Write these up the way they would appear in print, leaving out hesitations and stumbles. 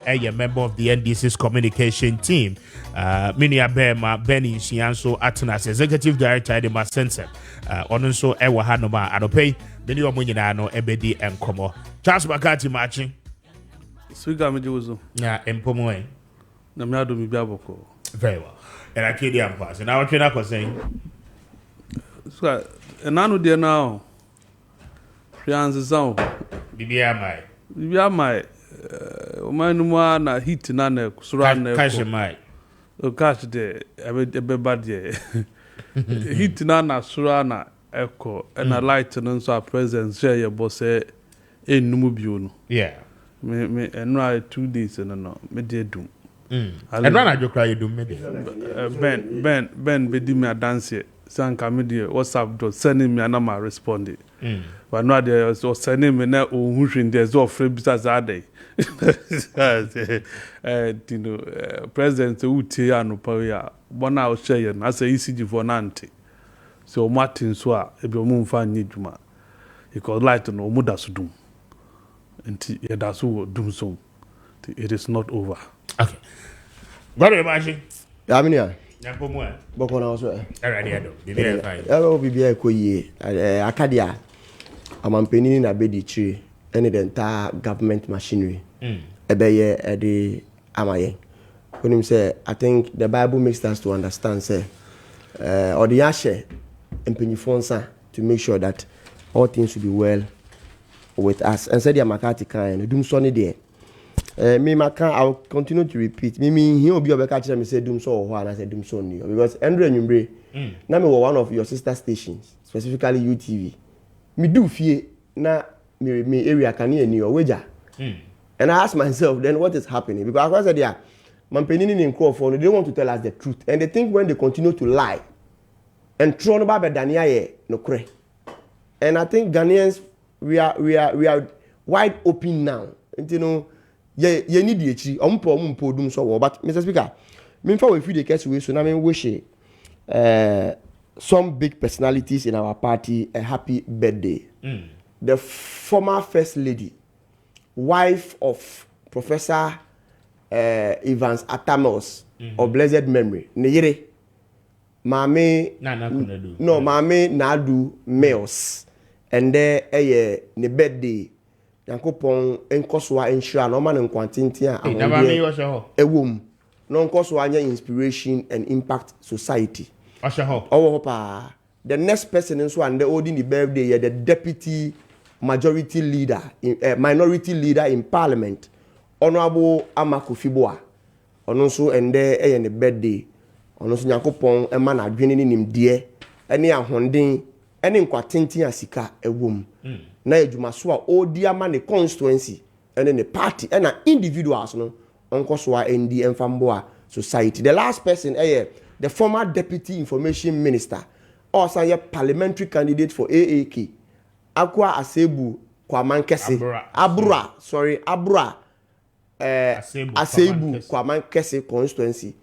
a member of the NDC's communication team. Minia Bema Benny Shianso Atanas, executive director at the Masense. Onunso Ewa Hanoma Adope, Benny Omunino, Ebedi and Como. Charles Makati matching. Swiga Mejozo. Yeah, Empomoe. Namado Mibaboko. Very well. And I kid you pass. And our trainer was saying, so, and I know there now. Fian's sound. Bibia my man na hit na surround cash my cash de everybody hit na surana echo and a light and so presence share your boss numu bio no yeah me and right 2 days and no me dey do and run I cry you do me ben be di me dance sanka me dey WhatsApp do sending me na ma respond but no there so sending me na ohunhwin there so free business ade you know president utie anopa ya bona o share na say ECG for nante so Martin so a e be mu mfa nyi dwuma because light no mu da so dum nti ye da so dum so it is not over. Okay, got it imagine ya minia nyampo mu boko na so already ado bibia fine bibia ekoyie akadia amampeni na bedi chi any the entire government machinery ebeye ede amaye when him say I think the Bible makes us to understand say or the yashe empenyifonsa to make sure that all things will be well with us and said ya makati kan dum so ne there me maka I'll continue to repeat me he obi obeka kire me say dum so ho and I say dum so ni because Andre Nyumbre na me one of your sister stations specifically UTV me do fie na me area kan ni o weja and I ask myself then what is happening because I said yeah Mampenini in Crawford they don't want to tell us the truth and they think when they continue to lie and throw no baba Daniel no cre and I think Ghanaians we are wide open now and you know ye need the chi ompo dum so but Mr. Speaker me for we feel the case we so na me wish some big personalities in our party a happy birthday. The former first lady, wife of Professor Evans Atamos of blessed memory, Neyere Mame Nadu Meos, and there ne birthday. Yankopon enkoswa ensure no man nkwantintia ewom no nkoswa anya inspiration and impact society pa the next person nso and the holding the birthday the deputy majority leader minority leader in parliament honorable Amakofiboa ono nso ende ne birthday ono nso Yankopon ema na adwene ni nimde ene ahonden ene nkwatintia sika ewom na ejuma so a odi ama ne constituency and the party and individuals no onko so a ndi emfambo society. The last person the former deputy information minister also a parliamentary candidate for AAK Akwa Asebu Kwame Abura Asebu Kwame constituency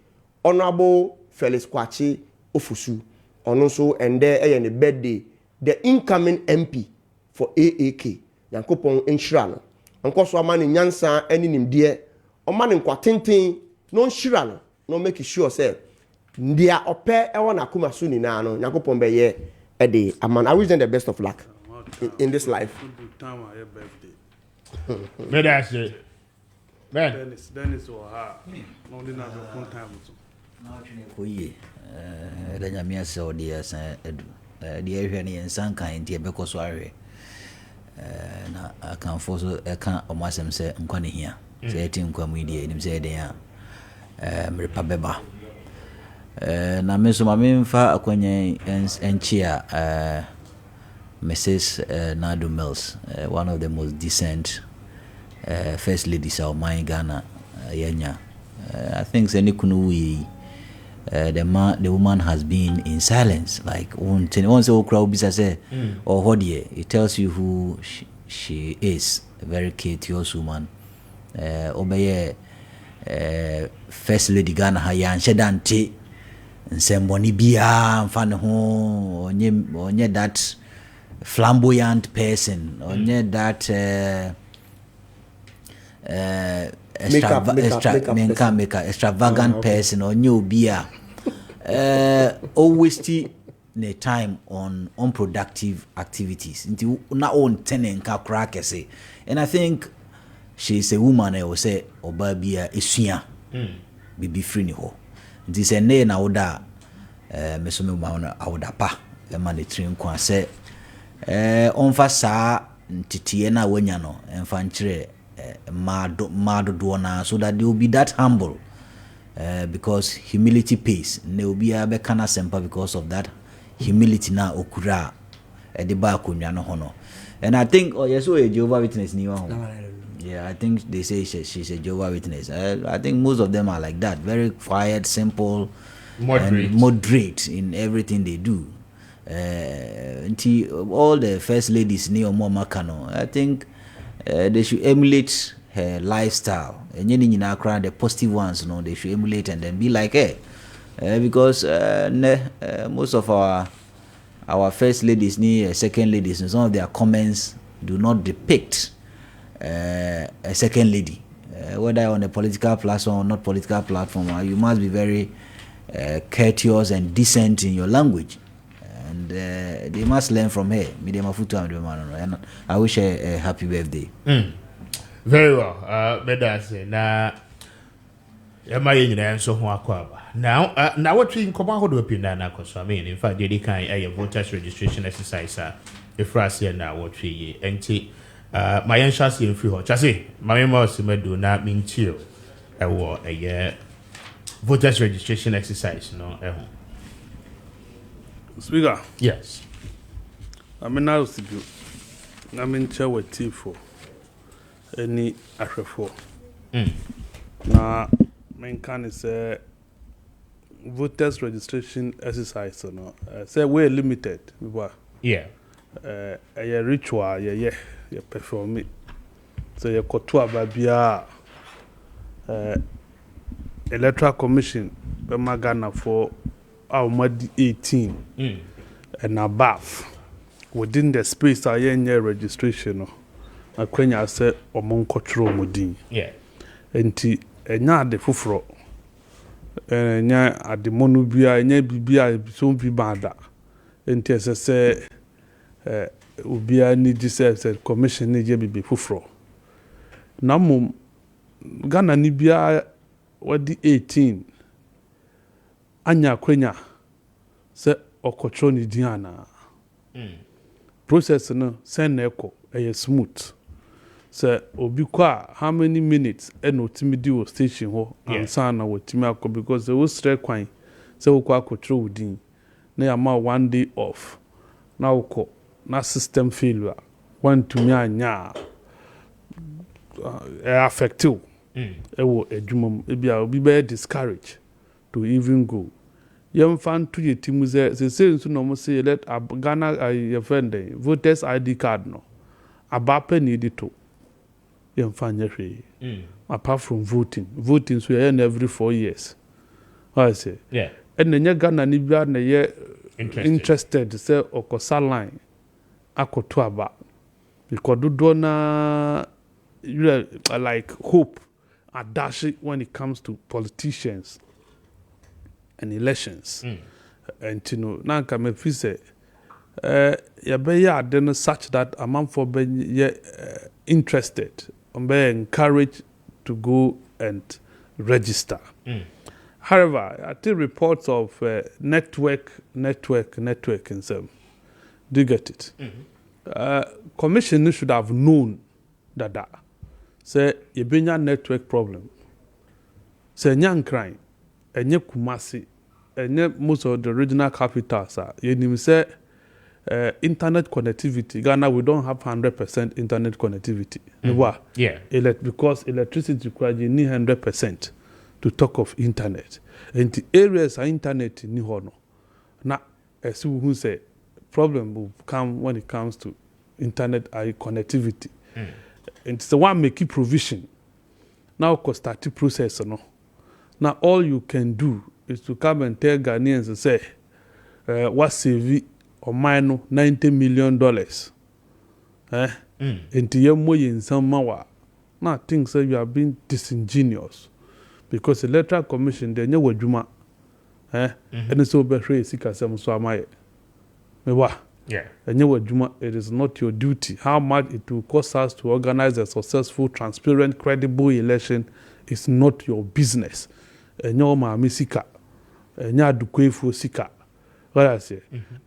honorable Felix Kwachi Ofusu ono so ende ne birthday the incoming MP for AAK Yankopon enhira no onko so ama ne nyansa ani nimde o ma ne nkwatenten no nhira no no make sure say ndia ope e wona kuma so ni na no Yankopon be ye e de aman I wish them the best of luck in this life. Me that say Dennis or her no dey na the time so na twene ko ye da nyame ase o de asa edu de ehwe ne ensan kan ntie be ko so ahwe na akan foso eka omasem se nkwa ne hia se eti nkwa mu die nim se den a mrepa beba na meso ma memfa akwanye enchia Mrs. Nadu Mills, one of the most decent first ladies of my Ghana yenya. I think the woman has been in silence like once all crowd say or hodie it tells you who she is, a very courteous woman. Obeye first lady Ghana ha ya nshedante nsemboni bia mfane ho onye that flamboyant person onye that extravagant person or new beer. Always the time on unproductive activities. Into not own tenant ka crack say. And I think she's a woman I will say oba bia esuya. Be free ni ho. Nti se ne na woda mesome ma woda pa e ma ne trim kwa se onfa saa ntitiye na wanya no enfa nkyere mado do na so that they will be that humble because humility pays. Ne will be be kana sempa because of that humility na okura the ba akonwa no ho no. And I think yes a Jehovah Witness ni ho. Yeah, I think they say she's a Jehovah Witness. I think most of them are like that, very quiet, simple, moderate in everything they do. All the first ladies near Momakano, I think they should emulate her lifestyle. And the positive ones, they should emulate and then be like her. Because most of our first ladies, second ladies, and some of their comments do not depict a second lady, whether on a political platform or not political platform. You must be very courteous and decent in your language, and they must learn from her. And I wish her a happy birthday. Very well. Bedase na yama yina so ho akwaba. Now what we come out with na na koso. I mean, in fact, they can a voters registration exercise if Russia na what we enti my entrance in free hot. I say, my mouse do not mean chill. A year voters registration exercise. No, Speaker. Yes. I mean, now to do. I mean, chair with tea for any after for. Now, main can is voters registration exercise. No, say we're limited. Yeah. A ritual. Yeah. You perform it. So you got to Babia Electoral Commission, Bemagana for our 18 and above. Within the space I year registration, I Quenya said among cultural modin. Yeah. And nya de fufro. Nya at the monubia, nya bibia, so be bada. And say ubia ni said commission ni je bibi fufro na mum Ghana ni bia wadi 18 anya kwenya se okotro ni diana process no send na eko smooth se obi kwa how many minutes eno timidi o station ho ansa na wotimi akọ because they will strike kwan se okwa akotro udin na ya ma 1 day off na okọ na system failure want to me anya affective ewo edwumam ebia obi be discourage to even go yem fan to ye timu say so no mo say let Ghana defend voters ID card no abapa need to yem fan ye apart from voting so every 4 years I say yeah and then Ghana ni bia na ye interested say okosa line akoto aba because do na like hope and dash it when it comes to politicians and elections and you know now can me feel say ya be ya den such that a man for be interested and be encouraged to go and register. However, I think reports of network and so. Do you get it? Commission should have known that. Say, you bring a network problem. Say, young crime, and you Kumasi, and most of the regional capitals are. You say, internet connectivity. Ghana, we don't have 100% internet connectivity. Yeah. Because electricity requires you need 100% to talk of internet. And the areas are internet in Nihono. Now, as who say, problem will come when it comes to internet connectivity. And it's the one making provision. Now, start the process. No? Now, all you can do is to come and tell Ghanaians and say, what save or mine $90 million. And to you more in some mawa. now think say you are being disingenuous because the electoral commission they nyewe adwuma and so be hwe sika sem so amaye me wa nyewe adwuma. It is not your duty. How much it will cost us to organize a successful, transparent, credible election is not your business. Enyo ma sika enya adukwefu sika what I say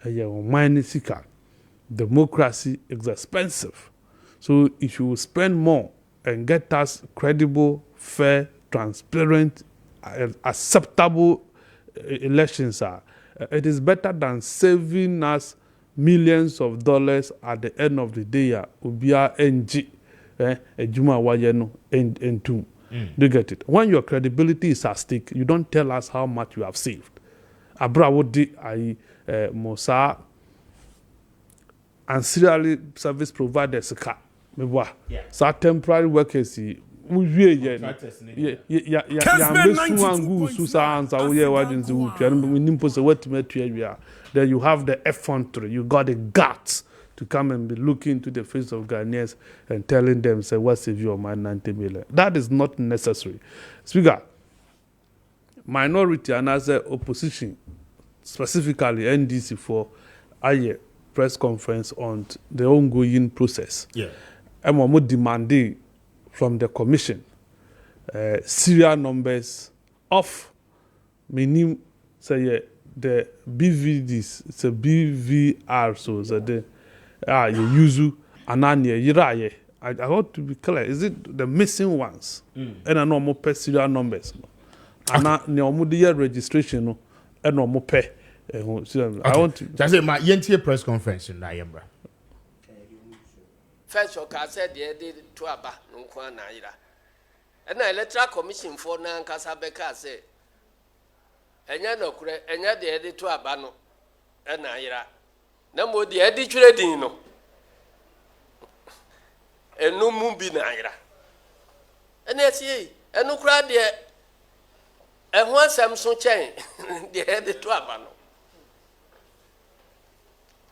mine sika. Democracy is expensive, so if you spend more and get us credible, fair, transparent, acceptable elections, it is better than saving us millions of dollars at the end of the day. Ubia NG, ejuma wayeno entum. Do you get it? When your credibility is at stake, you don't tell us how much you have saved. Abra wodi I Mosa ancillary service providers ka mebwa so temporary workers uwie ye ya besu angu su sa ansa wo ye wadunzi wo twa no nimpo se watimatua awia. Then you have the effrontery, you got the guts to come and be looking into the face of Ghanaians and telling them say what save your man 90 million. That is not necessary. Speaker, minority and as a opposition, specifically NDC for a press conference on the ongoing process. And we demanding from the commission serial numbers of meaning say the BVDs, it's a BVR, so the you use ananya I want to be clear. Is it the missing ones? And I know more per serial numbers. And now the registration and no more pay. I want to just say my yentie press conference in Nayambra. First of all, said the did to Aba Nunkwa Naira. And the electoral commission for Nankasabeka say, and Yanokre, and yet the edit to Abano and Naira. No more the edit trading. And no moonbi Naira. And that's ye, and no crowd there. And one Samsung chain, the edit to Abano.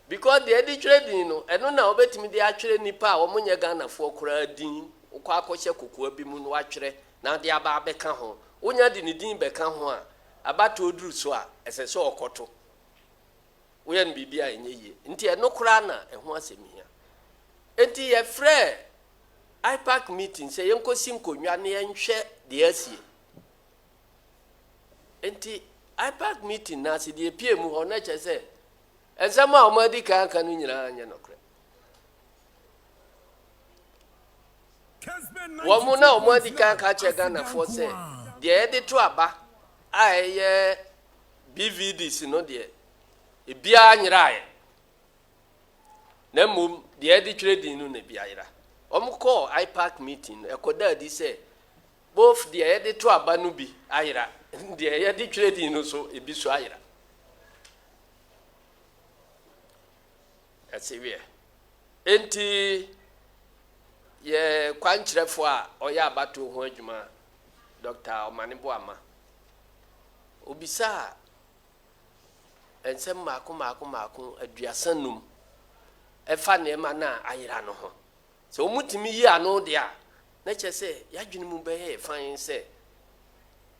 Because the edit trading, and no now bet me the actually nipa or munya Ghana for Kuradin, Ukwakosha Kukuabimun watchere, now the Abba Becaho, Unya Dinidin Becahoa, about to do so as a saw cotto. We ain't be beer in ye, until no crana and once a mere. Until a frere IPAC meeting say Uncle Simco, Yanni and share the SC. Until IPAC meeting, Nancy, the PM or nature say. And somehow Madika can win Yanokre. One more now, Madika catch a gun for say, the editor Abba, I BVDs, no dear. A beer rai. Nemum, the editor didn't know Biara. Call IPAC meeting, a coda say, both the editor Banubi, Ira, the editor didn't so a bisuira. Severe. Enti ye kwankyerɛ fo a ɔyɛ abato ho adwuma Dr. Omaniboama obisa ensɛm maako aduasanum ɛfa nneɛma na ayera no ho sɛ omutimi yi ano de a na kyɛ sɛ yadwene mu bɛyɛ fan sɛ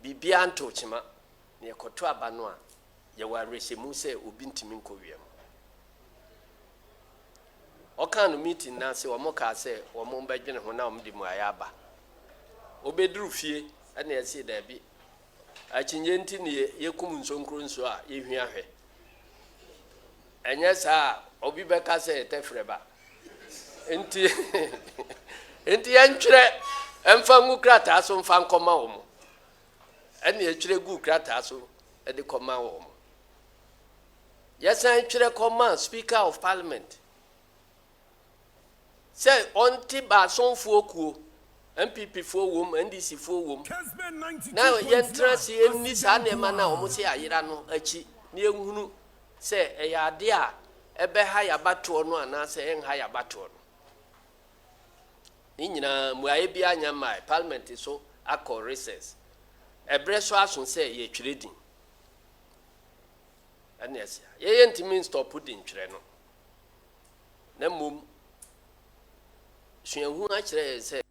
bibia nto kyema na yɛkɔto aba no a yɛwɔ aresemu sɛ obi ntimi nkɔwiem. Okano meeting na se omo ka se omo mbadwene ho na omdi mu ayaba obedru fie ana yesi da bi akinye nti ne yekum nsonkro nso a yehua hwe enya sa obi beka se tefreba enti yantwere emfa ngu krata so mfa nkoma omo ana yetwere gu krata so e de koma omo yesan twere koma Speaker of Parliament. Say onti ba son fuokuo MPP for wom NDC for wom now yentra si enni sa na ema na omo se ayira no achi na ehunu se eyade a ebe ha ya bato no ana se en ha ya bato no ni nyina mu aye bia anya mai parliament so akọ recess ebre so aso se ye twire din anesia ye ntimi stop din twire no na mum suahu a kyerɛ sɛ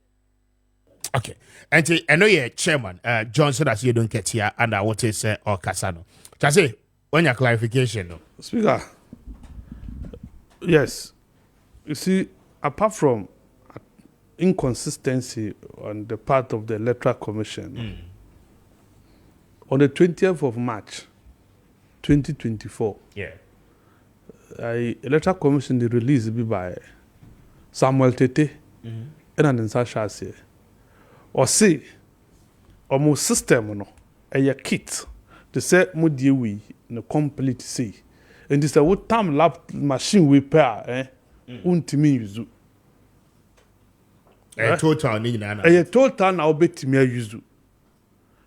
Okay. And I know you're chairman, Johnson, as you don't get here, and what is or Casano. Just say, when your clarification, no. Speaker, yes. You see, apart from inconsistency on the part of the Electoral Commission, on the 20th of March, 2024, Electoral Commission they released by Samuel Tete and Andensa Shase. Or say, almost system no, a kit to say we no complete say. And this a what time lab machine we pair untimi use. A total ni na. A total na obetimi use.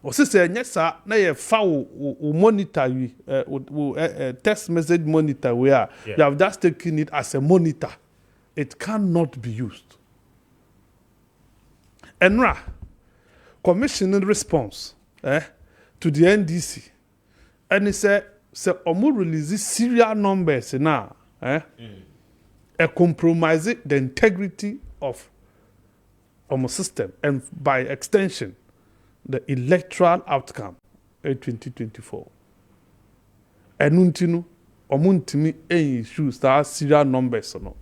Or say yes sir, na ye foul monitor we text message monitor where you have just taken it as a monitor. It cannot be used. Enra commissioning response to the NDC, and he said, "Omu release serial numbers now, compromise the integrity of Omu system and by extension the electoral outcome in 2024." Enuntinu omuntimi issue star serial numbers no.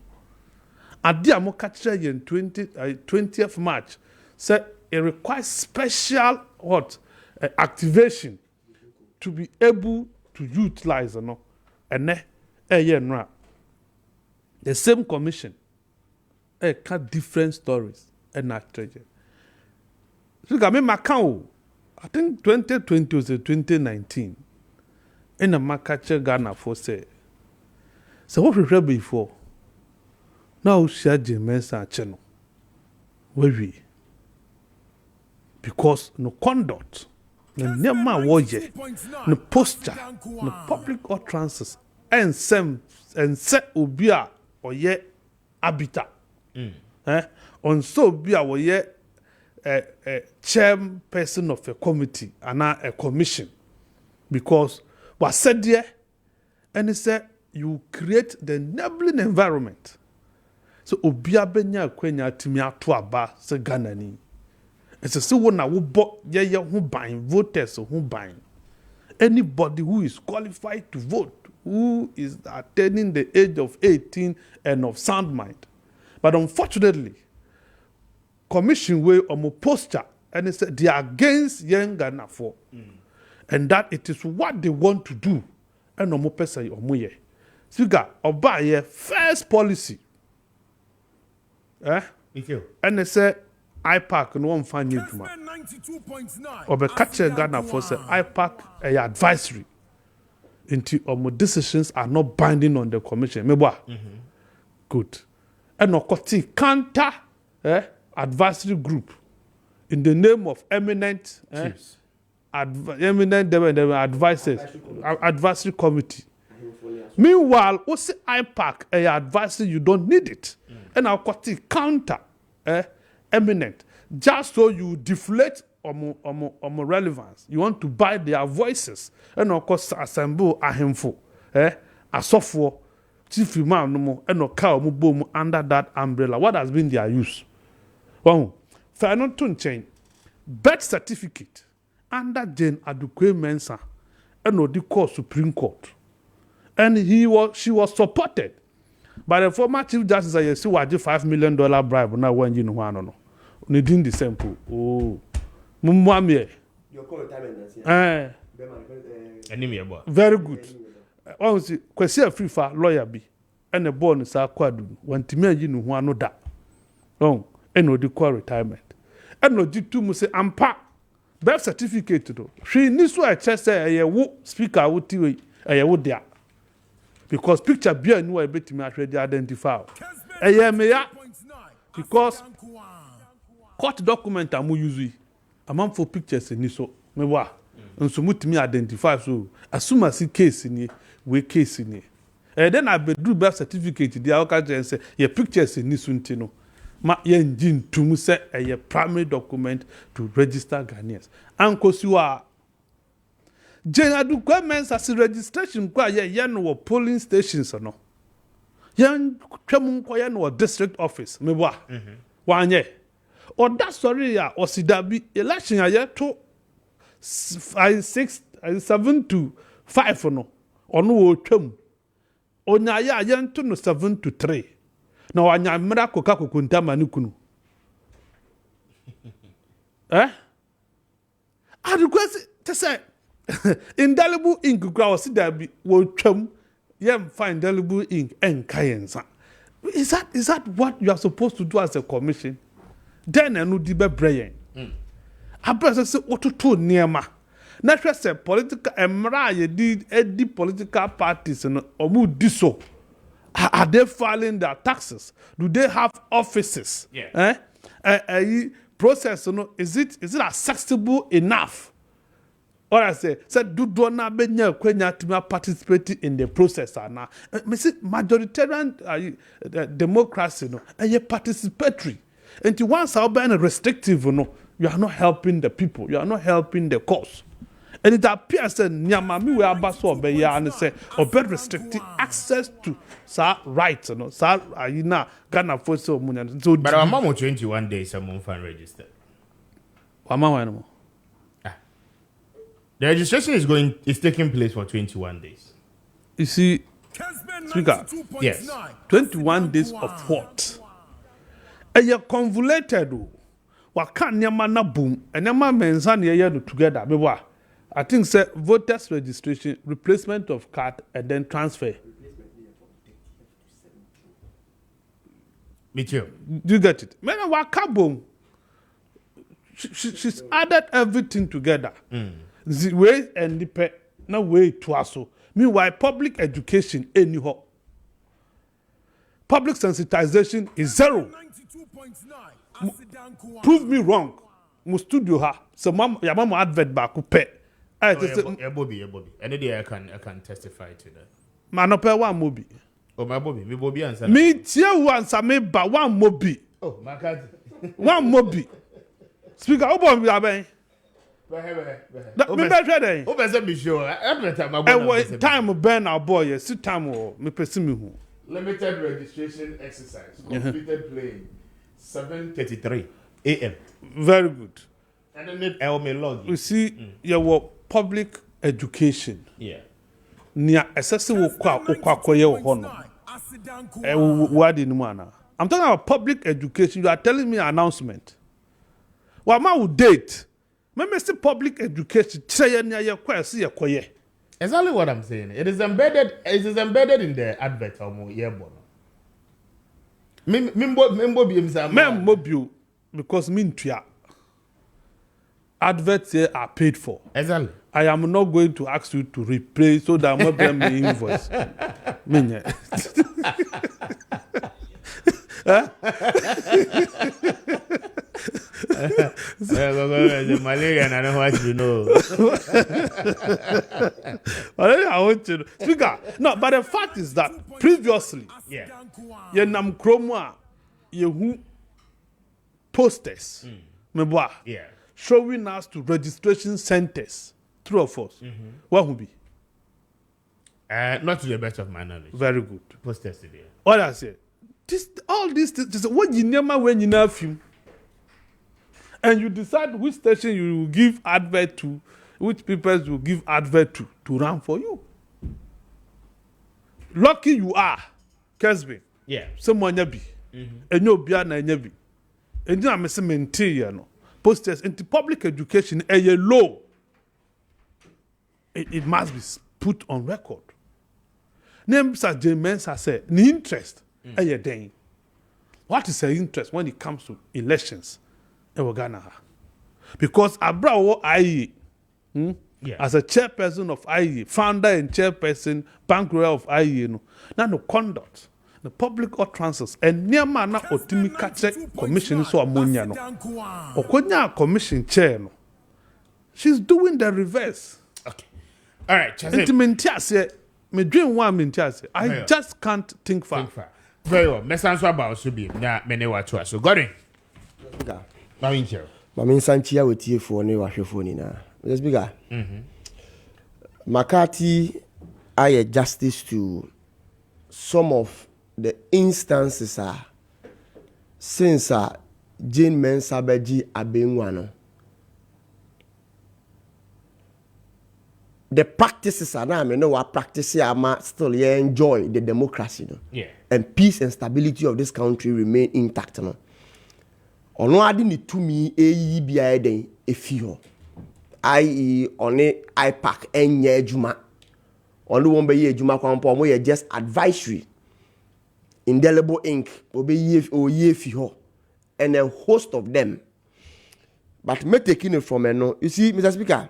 Adi amoka kire in 20th March said it requires special activation to be able to utilize no. And the same commission cut different stories and not treasure. So I mean Macau, I think 2020 was 2019. In a Maakye Ghana for say. So what we read before? Now share James channel. Where we? Because no conduct, no nema woye, no posture, no public utterances, and set ubia or ye abita. On so be or ye chairperson of a committee and a commission. Because what said there, and he said you create the enabling environment. So ubia benya kwenya timi ato aba se Ghana ni. It's a so one who bought who buying voters who buying. Anybody who is qualified to vote, who is attaining the age of 18 and of sound mind. But unfortunately, commission way on posture and they said they are against young Ghana for. And that it is what they want to do. And no more person or more. So oba ye first policy. And they say IPAC no one find you to or be catcher Ghana for say IPAC a advisory into decisions are not binding on the commission. Good. And no counter advisory group in the name of eminent advisors advisory committee. Meanwhile, what's the IPAC a advisory you don't need it. And I'll cut the counter eminent just so you deflate relevance. You want to buy their voices and of course assemble a handful a software chief man no more and no cow boom under that umbrella. What has been their use? Well, for not to change birth certificate under Jane Adukwe Mensah and no the court Supreme Court. And she was supported by the former Chief Justice. I see what $5 million bribe now when you know one no. Needing the sample. Oh, Mumwamie. Your call very good. Once Kwesi Afrifa lawyer be and a born sa kwadu when Timia you know one no that. Oh, and no the call retirement. And no did two must say ampa birth certificate to do. She needs to a chest say a wo speaker would do a would there. Because picture be no a bit me already identify. Because court document amu use a man for pictures in so me wa and so much me identify so as soon as case in we case in then I be do birth certificate the okaje and say your pictures in this untino ma ye engine to say a primary document to register Ghanaians and cause you are Jane Adukwe Mensah registration kwa ye no polling stations no yan twam kwa ye no district office me wa wanye or that sorry ya or sidabi election a yet to 7 to 5 no or no twam onya ya yento no 7 to 3 na wanya mra koka kokunta manukunu I request to say indelible ink grow sidabi wo twam yem find indelible ink and kayensa. Is that what you are supposed to do as a commission? Then I know the brain. I say otutu niema. Naturally, say political emra ye did political parties and omu diso. Are they filing their taxes? Do they have offices? Yeah. Process, is it acceptable enough? Or I say do not benya kwenya to participate in the process now. Me say majoritarian democracy and participatory. And once I be restrictive you are not helping the people, you are not helping the cause. And it appears that nyamami we abaso be ya and say obey restricting access to rights ayina Ghana for so munya. So but our mom 21 days someone fan registered. Mama the registration is taking place for 21 days. You see, Speaker, yes, 21 days of what? And you're convoluted. What can't your man boom? And your man and son together. I think say voters registration, replacement of card, and then transfer. Me too. Do you get it? Man, what boom? She's added everything together. The way and the no way to us. Meanwhile, public education anyhow. Public sensitization is 0. Prove me wrong. Mu studio ha. So your mama advert back pay. Bobby. Any day I can testify to that. Man no pay one mobi. Oh my Bobby, me Bobby answer. Me tia answer me ba one mobi. Oh, Maakye. One mobi. Speaker, obo mi aben. Me be hwe Who be be sure? Time burn our boy, yes, time me person me hu. Limited registration exercise completed playing 7:33 a.m. Very good. And then it me log. You see, your public education. Yeah. Nia excessive okwakoye ho no. Wadi ni mana. I'm talking about public education. You are telling me an announcement. Wa ma wo date. Me say public education tire nia ye kwa se ye koye. Exactly what I'm saying. It is embedded in the advert or yearboard. Membo because adverts here are paid for. Exactly. I am not going to ask you to repay so that I'm not paying me invoice. Malaria, I don't want to know. I want to know. Speaker, no, but the fact is that previously, you nam kromwa, you posters, showing us to registration centers, true or false. What would be? Not to the best of my knowledge. Very good. Posters today. What I say, all these things, what you never when you know film. And you decide which station you will give advert to, which people you will give advert to run for you. Lucky you are, Kessben. Yeah. Someone yabi. And you be na yabi. And you am say maintain no. Posters into public education a law. It must be put on record. Name Sir James has said, the interest a day. What is the interest when it comes to elections? Ghana. Because Abrawo IE, as a chairperson of IE, founder and chairperson, banker of IE, now no conduct, the public utterances, and near mana otimi commission so ammonia no. Okonya commission chair no. She's doing the reverse. Okay. All right. I just can't think far. Very well. Mesanso about Subi. Na mene watwa. So Gordon. Mami Sanchia with you for ne wahwefo ni na. Let's bigger. McCarthy I justice to some of the instances since Jane Mensah beji abenwa no. The practices are now, I know what practices are still enjoy the democracy, no? Yeah. And peace and stability of this country remain intact, no. Ono adi ni tumi eyi bia den efio. I.e. one IPAC enye ejuma. Ono won be ye ejuma kwampo mo ye just advisory. Indelible ink obe ye fi ho. And a host of them. But me taking it from no. You see, Mr. Speaker,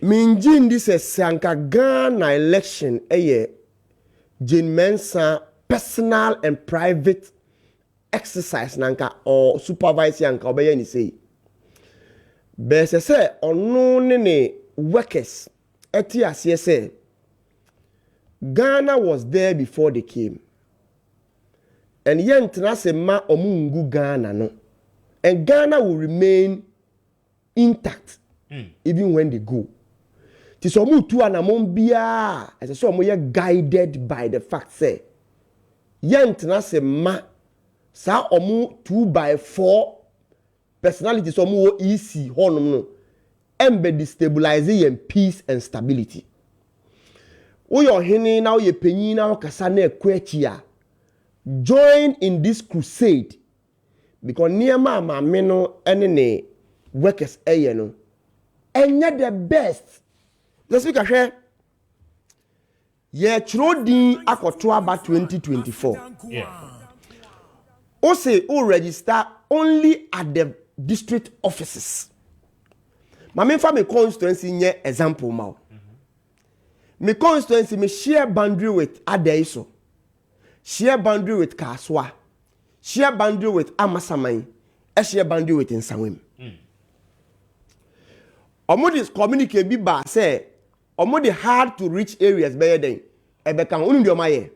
Minjin this is Sanka Ghana election Jane Mensah personal and private exercise nanka or supervise yanka obeye ni say. Bese say ono ne workers eti ase say Ghana was there before they came. And yentna se ma omungu Ghana no. And Ghana will remain intact. Even when they go. Ti so mu tu anamon bia as so mo ye guided by the fact say yentna se ma sa omu 2x4 personality so mu easy honum no embe destabilize yen peace and stability. Wo yo hene na wo ye panyin na wo kasa na ekwachi a join in this crusade because niema amame no ene ne workers no enye the best. Let's speak ahwe ye chrodin akoto aba 2024. Yeah. O say o register only at the district offices. Mame fa me constituency nye example ma. Me constituency me share boundary with Adaiso. Share boundary with Kaswa. Share boundary with Amasaman. Share boundary with Nsawem. Omodi communicate bi ba say omodi hard to reach areas better than ebe kan unu ndi omaye.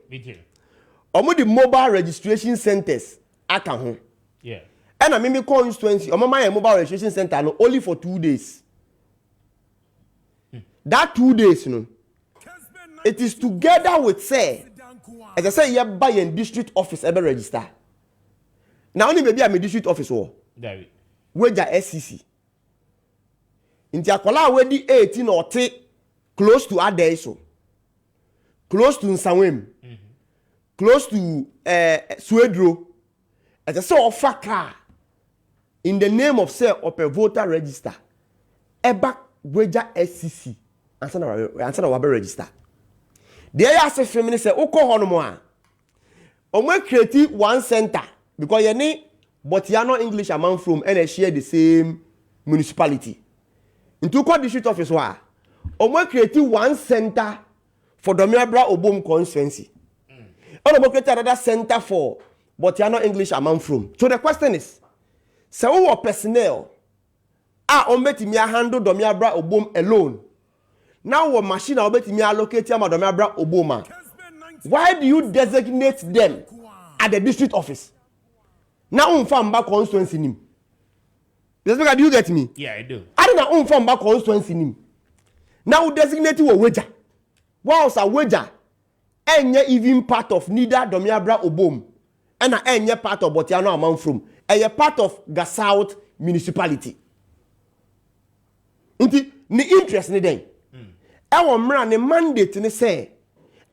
Omodi mobile registration centers aka ho. Yeah. And me constituency omama mobile registration center no only for 2 days. That 2 days no it is together with say as I say you buy in district office ebe register. Now only maybe am district office wo. David. Weja SCC. Inti akola wedi 18 or close to Adaiso, close to Nsawem, close to Swedro, as a sort of car in the name of say of a voter register. Eba weja SCC answer na wabe register. There are some feminists say oko hono mo a. Omo create one center because you need but you are not English among from and share the same municipality. Into call district office wa omo create one center for Domiabra Obom constituency. Omo create another center for but you are not English among from. So the question is, say who personnel ombetimi handle Domiabra Obom alone. Now what machine ombetimi allocate am Domiabra Oboma. Why do you designate them at the district office? Now unfamba constituency nim. Do you get me? Yeah, I do. I don't know from back constituency nim. Now designated a wager. Whilst a wager, enye even part of neither Domiabra Obom, and enye part of Botiano among from, a part of South municipality. Inti ni interest ni den. Ewo mra ni mandate ni say,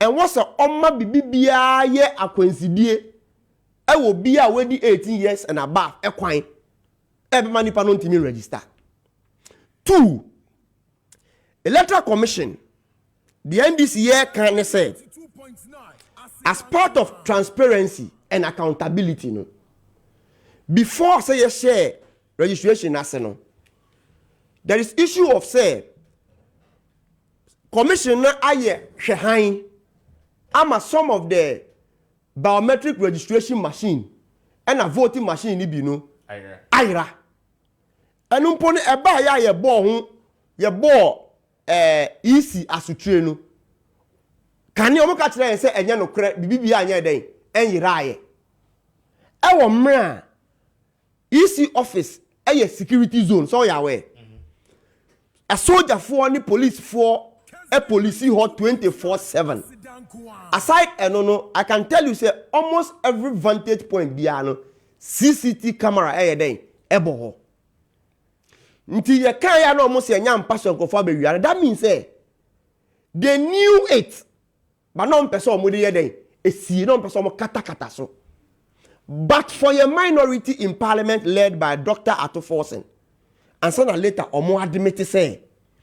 and what's a oma bibia ye akwensidie. Ewo bia wedi 18 years and above ekwan. Every man nipa non timi register. 2. Electoral Commission. The end this year can say as part of transparency and accountability, no. Before say you share registration as no, there is issue of say commissioner aye shehain ama some of the biometric registration machine and a voting machine ni bi no ayra enu mponi eba ya ye bo ho ye bo easy asutire no kan ni o mo ka kire say enye no kre bibia anya den enyira aye ewo mra EC office a security zone so ya we a soldier for any police for a police hot 24/7 aside no I can tell you say almost every vantage point biano CCTV camera den ebo ho nti ye kan ya no mo se nya mpa so nkofo abewia that means say they knew it but no person mo de den esie no person mo kata so but for a minority in parliament led by Dr. Ato Forsen and so later omo admit say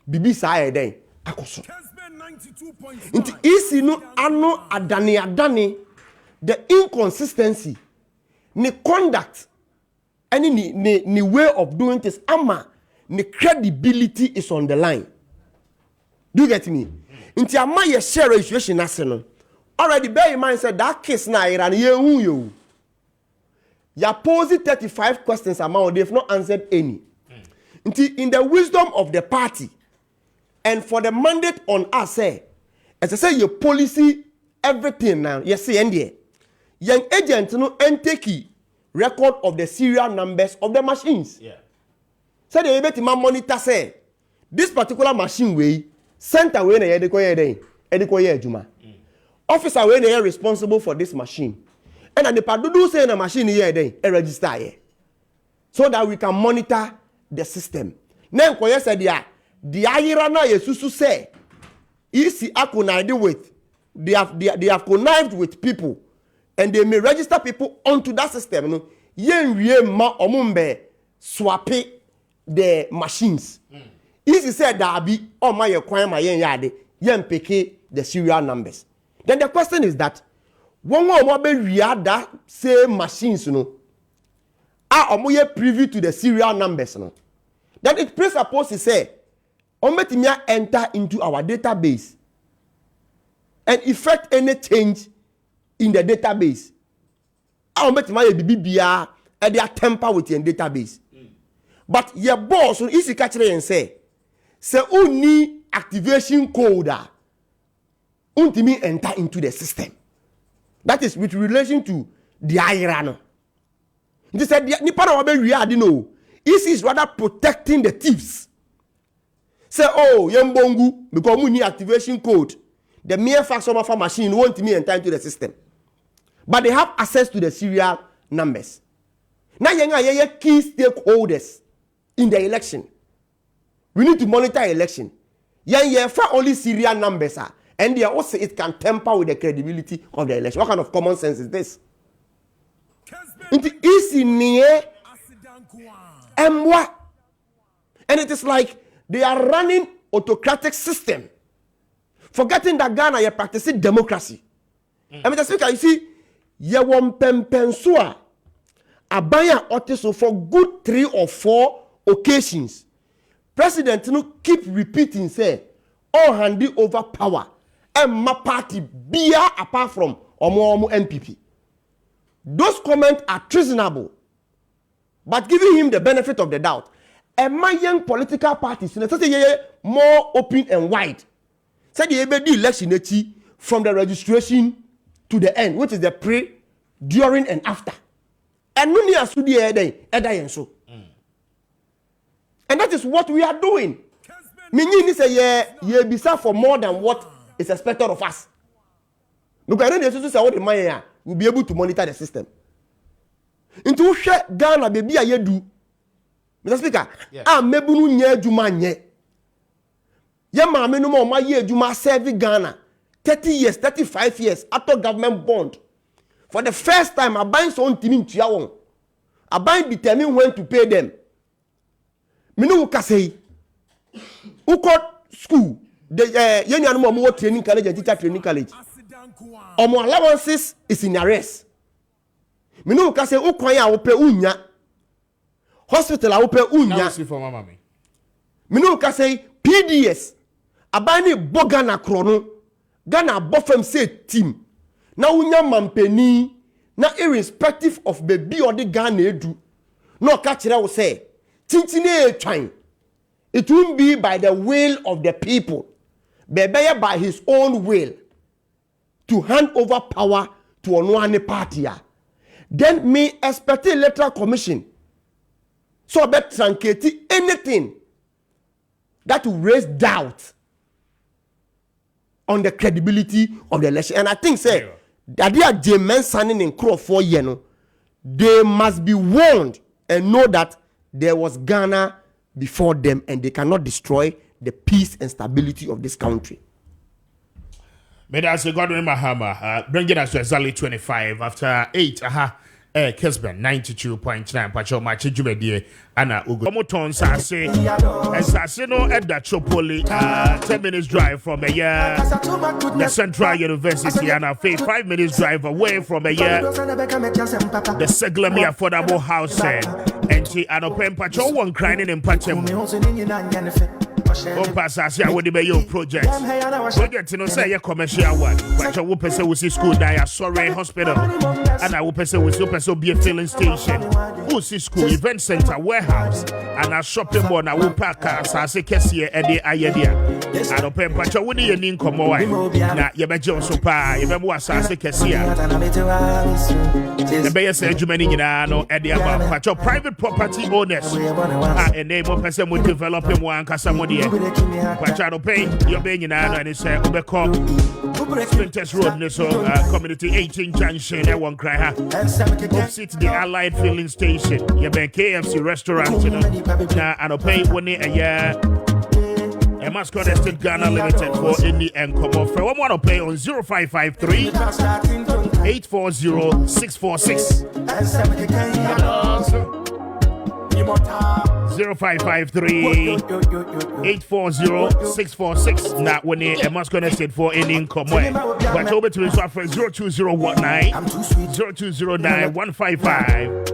bibi sa den akoso nti isi no ano adane the inconsistency ni conduct any ni way of doing things ama ni credibility is on the line. Do you get me? Nti ama ye share registration ase no already bear in mind said that case na ira na yehu yo ya pose 35 questions amount they've not answered any. Nti in the wisdom of the party and for the mandate on us say as I say your policy everything now you see in there young agent no enteki record of the serial numbers of the machines. Yeah. So they able to monitor say this particular machine way center way na yedikoye den edikoye adwuma. Officer way na responsible for this machine. And the padudu say na machine here den e register here. So that we can monitor the system. Now koye say dia ayira na yesusu say isi akonide with they have connived with people and they may register people onto that system no yen ma omumbe swape the machines. Isi said that be my kwan ma yen yade yen peke the serial numbers. Then the question is that one more be that same machines no are omoye privy to the serial numbers no. Then it presupposes say ometimia enter into our database and effect any change in the database. Ometimia bibia and they temper with your database. But your boss on easy catch and say only activation code untimi enter into the system. That is with relation to the irano. They said nipa na wabe wiade no. Easy is rather protecting the thieves. Say yembongu because we need activation code. The mere fact some of our machine won't me enter into the system. But they have access to the serial numbers. Now you key stakeholders in the election. We need to monitor election. For only serial numbers and they also it can temper with the credibility of the election. What kind of common sense is this? It is near and it is like they are running autocratic system, forgetting that Ghana you practicing democracy. I mean, speaker, you see, you want pempensua. Abaya Otiso for good 3 or 4 occasions. President no keep repeating say all handy over power and my party beer apart from Omo MPP. Those comments are treasonable. But giving him the benefit of the doubt, and my young political parties more open and wide. Said the election from the registration to the end, which is the pre, during and after. And no near so and that is what we are doing. Meaning say ye be for more than what is expected of us. Because I don't say what the money will be able to monitor the system. Into share Ghana baby a do. Mr. Speaker, mebunu nye adwuma nye. Ye maame no ma ye adwuma serve Ghana 30 years, 35 years after government bond. For the first time, I buy some team in Chiawon. I buy determine when to pay them. Minu ukasei. Uko school. The yeni anu mo training college and teacher training college. Omo allowances is in arrest. Minu ukasei uko ya ope unya. Hospital a ope unya. Minu ukasei PDS. Abani boga na krono. Ghana bofem say team. Na unya mampeni na irrespective of baby or the Ghana edu. No kachira will say tintine trying. It won't be by the will of the people, but by his own will to hand over power to one party. Then me expect a electoral commission. So bet truncate anything that will raise doubt on the credibility of the election. And I think say that they are James signing in crop for they must be warned and know that there was Ghana before them and they cannot destroy the peace and stability of this country. Medase Godwin Mahama, bringing us to exactly 25 after 8. Kessben 92.9 Pacho Maakye Jumedie Ana Ugo Moton Sase Sase no Edda Chopoli 10 minutes drive from the Central University and 5 minutes drive away from the Seglemi Affordable Housing and she Anopen Pacho one crying in Pachem Passasia would be your project. Project no say a commercial one. But you person will see school die sorry hospital. And I will person will also be a filling station. Who see school event center warehouse and a shopping mall na will pack as a cashier and the idea. I don't pay but you would need an income away. Na you bet you so pa you remember as a cashier. The Bay said you many no at the above. But your private property owners a name of person will develop him one somebody. But I don't pay your being in and it's Obeko Sprinters Road, so Community 18 Junction, one cry. Opposite the Allied Filling Station, you been KFC restaurant, you know. Now, I don't pay 1 year a year. A must connected Ghana Limited for any and come off. I want to pay on 0553 840 646. 0553 840 646. Now, when a must connected for any income, but over to his offer 02019 0209 155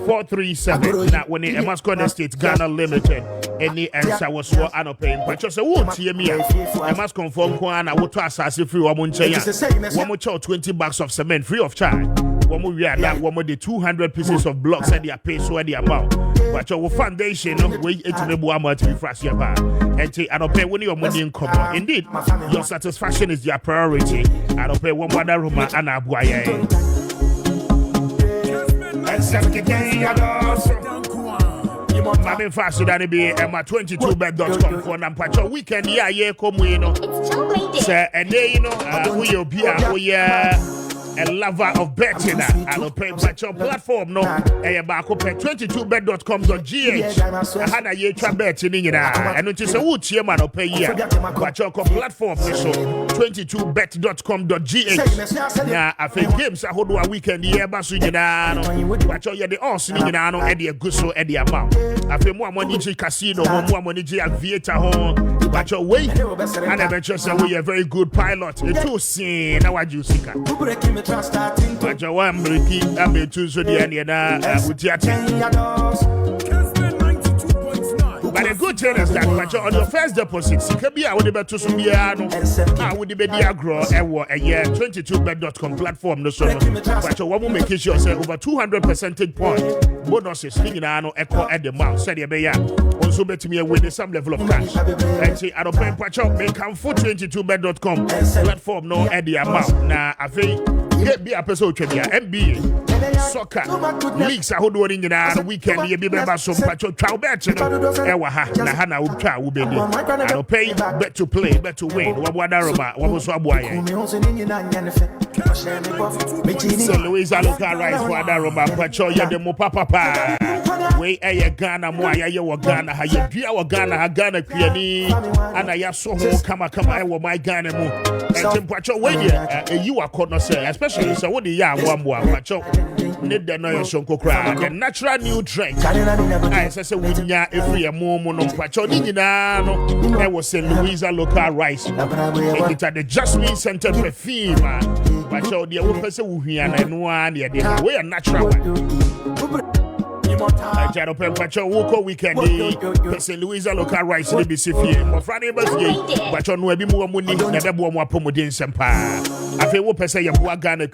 437. Now, when a must connected Ghana Limited, any answer was for an open, but just a won't hear me. I must conform Kwana, what to assess free one more $20 of cement free of charge. One more year, that one more the 200 pieces of blocks and they are paid so the amount. But your foundation, wait it may be much to fast your bar. And I don't pay when your money in common. Indeed, your satisfaction is your priority. I don't pay one more room and a boy. I'm faster than it be at my 22bet.com for Nampacho weekend. Yeah, come we know. Sir, and they we will be a lover of betting. I don't pay but your platform no. A back up at 22bet.com.gh. I had a year to betting in and it is a wood chairman of pay year. But your platform so 22bet.com.gh. Now I think games I hold a weekend year basu but you're the awesome and the gusso and the amount. I feel more money casino, more money aviator home. But your way and I bet you we are a very good pilot. It's too seen now what you see. But your one breaky, I'm a two so the end with your but the good thing is that on your first deposit, you can be out with the better Subiano. I would be the agro a year 22bet.com platform. No, so but your woman make sure over 200 percentage point bonuses. Nino echo at the mouth. Said you also bet me with some level of cash. And see, I don't pay patch make come for 22bet.com platform. No, at the amount. Now, I think be a person to be NBA. Soccer leagues are holding in a weekend. You be better some patch of trial bet. Na hana utwa ubedi. I don't pay bet to play, bet to win. Wadaroma, Wabuswabway. St. Louis local rights for Adaroma, Pacho Yademo Papa. Way a Ghana, Moya, your Ghana, Hayapia, Ghana, Ghana, Piani, and I saw come, I will my Ghana. And Pacho, when you are corner, especially so what the young one more, Pacho. Need the noise on Kokra, the natural new drink. I say, with ya, if we are more Pacho, I was St. Louisa local rice. It's at the Jasmine Center perfume. Pacho, the old person who here and one, we are natural one. I Jaro Pacho Woko weekend, St. Louisa local rice, the BCF, or Friday birthday, but on will be more money, never more Pomodin Sempa. I feel what person you are Ghana,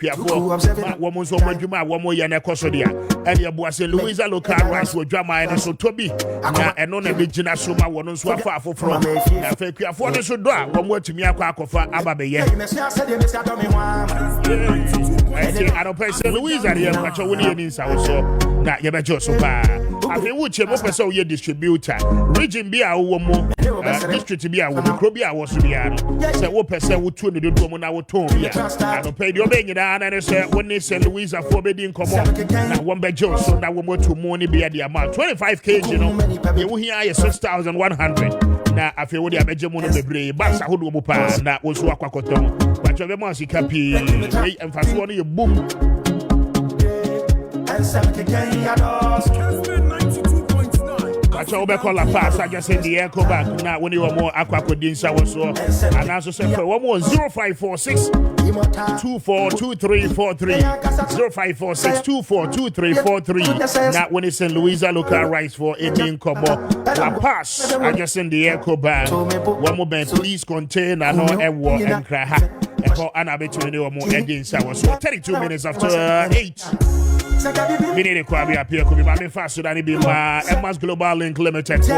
woman's woman, you might one more Yana Cosodia, and your boy St. Louisa local rice with drama and so Toby, and on a big Jinasuma, one on Swafa from. I think you are for the Sudan, one more to me, a quack of Ababe. I don't pay St. Louisa here, but you're winning in South. Now, you bet you so far. afi wo che mo pese wo ye distributor region bi a wo mo district bi a wo mo kro bi a wo so bi a no se wo pese wo tu ne dodo mo na wo ton bi a no pay di obe nyina na ne se wo ne se Louisa for be di nkomo na wo be jo so na wo mo to mo ni bi a di amount 25 kg no ye wo hia ye 6100 na afi wo di abeje mo no bebre ba sa hodo mo pa na wo so akwakoton ba cho be mo asika pi e emfaso no ye boom Bacha obe call pass I just send the echo back now when you are more aquacodin sour so and also say for one more 0546 242343 0546 242343 now when it's in Louisa local rights for Indian Kobo La Pass I just send the echo back one more band please contain and no ewo and cry echo and I bet you more against sour so 32 minutes after 8 Mini Kwame Appiah Kubi, but me faster than it be my Emma's Global Link Limited for.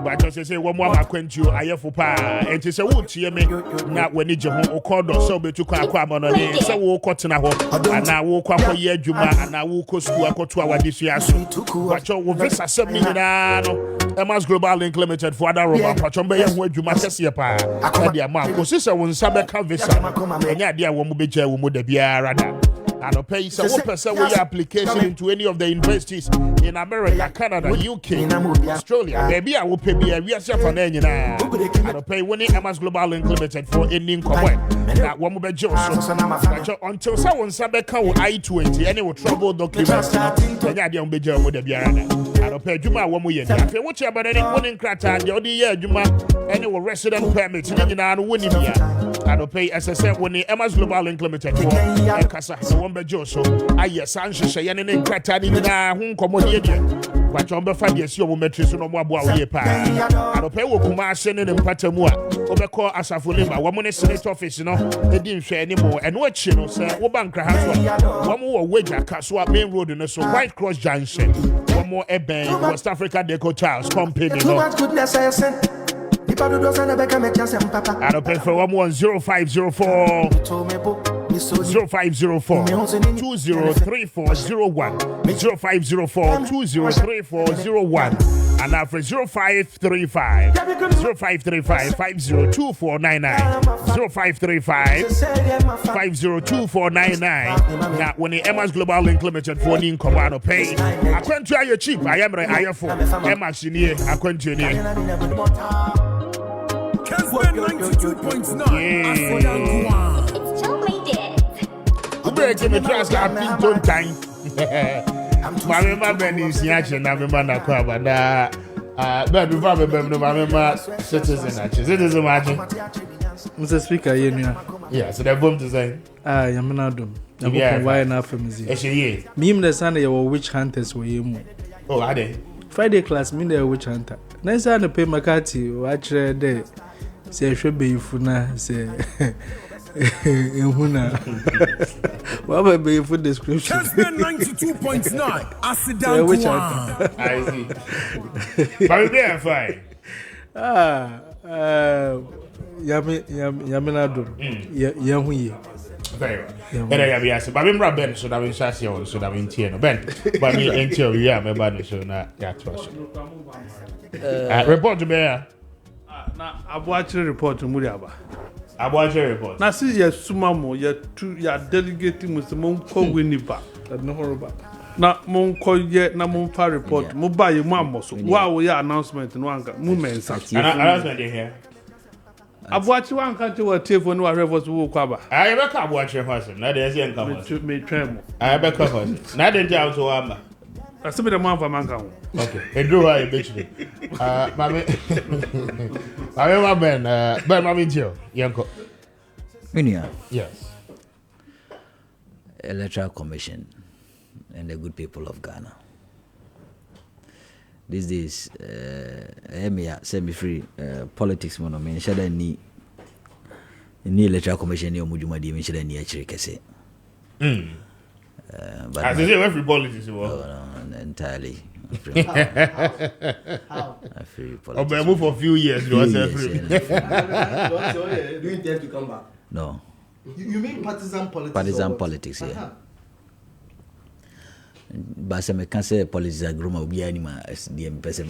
But just say one more acquaintance, I have for pa. And to say, would you me not when you home or called or so be to Kwame on the so we'll cut in a hole. And now we'll come for year Juma and now we'll go to our this year. But you will visit 7 million. Emma's Global Link Limited for other Roman Pachombe, where you must see a pa. And the amount, because this is one Sabbath visa. And yeah, dear, one will be jail, would be a radar. And a pay so what percent your application into any of the universities in America, Canada, UK, Australia. Maybe I will pay me a real chef on any now. And a pay winning Emma's Global Link Limited for ending combine. That one will be just until someone Sabbath I-20 any will trouble documents. Then I don't be jail with the Biana. And a pay Juma one year. If you watch about any winning crata, the other year Juma, any resident permit, and winning here. And a pay as I said when the Emma's Global Link Limited for Casa. So I yes, Sanchez, and then Cratani, whom commodity. But on the 5 years, your metrics no more boy. I don't pay Wokuma sending in Patamua. Overcall Asafulima, one money Senate office, they didn't share anymore. And what you know, sir, Wabanka has one more wager, Kaswa Main Road, and so White Cross Junction. One more Eben, West Africa Deco Charles Company. I don't pay for 0504 203401 0504 203401 and after 0535 502499 0535 502499 now when the Emma's Global Link Limited for the income pay I can't try you cheap I am right for Emma's in here I can't do it Kessben 92.9 breaking the trust I think don't time. My member Ben is Yachi, na member na kwa bada. But before me no member citizen actually. Citizen imagine. Mr. Speaker, yeah, so they're boom to say. Yamina dum. Yamko why na family. Actually, me the son you witch hunters we you. Oh, are they? Friday class me the witch hunter. Next time the pay Makati watch there. Say should be funa say what about the food description? Kessben 92.9 Asidan I see. But we are fine. Yaminado. Yahuye. Very well. And I have asked, but I'm Ben, so that we shall see on so that we intend Ben. But me until we are my so not that was. Report to bear. Now, I've watched a report to Muriaba. I watch your report. Now, see, you're Sumamo, you're delegating Mr. Monko Winiba. No horrible. Now, Monko yet, na Monfa report. Mobile, Mamma. Wow, we are announcement in one movement. Announcement here. I've watched one country where telephone where was Wukaba. I ever can't watch your husband. Not as young come. Me tremble. I ever come. Not in town to Amma. I said the man for Manka. Okay. And do I bitch me. Mammy. I remember Ben, Mammy Joe. Yanko. Minia. Yes. Electoral Commission and the good people of Ghana. These days, semi-free politics, mono me shada ni Electoral Commission ni omujuma di me shada ni achire kese. But as they every politics no, entirely. Free politics. Oh, move for a few years. Do you intend to come back? No. You mean partisan politics? Partisan politics, yeah. But some can say politics are groma obi anima SDM person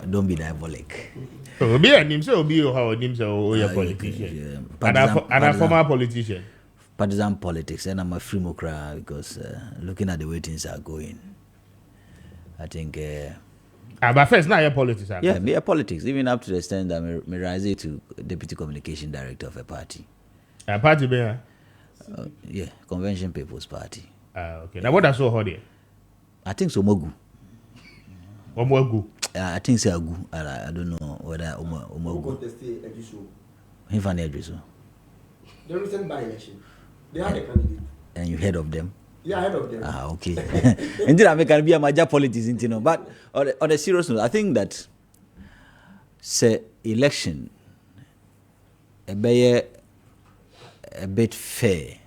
don't be diabolic. Obi anim say obi how anim say a politician. And a former politician. Partisan politics, and I'm a free mokra because looking at the way things are going, I think. But first, now you're politics. Yeah, me a politics, even up to the extent that me rise to deputy communication director of a party. A party, be yeah, Convention People's Party. Okay. Now what I saw here? I think so. Mogu. Omogu. I think so. Agu. I don't know whether Omogu. He found the The recent by-election. They had a candidate. And you heard of them? Yeah, I heard of them. Okay. Indeed, I can be a major politics, you know. But on a serious note, I think that say election a bit fair,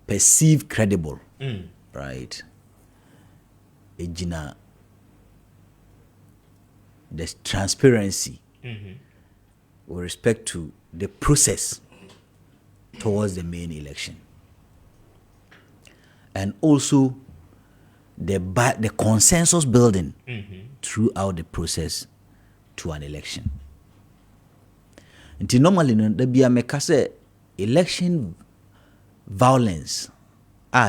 perceived credible, right? Ejina, there's transparency with respect to the process towards the main election, and also the consensus building throughout the process to an election. Until normally, there be a make election violence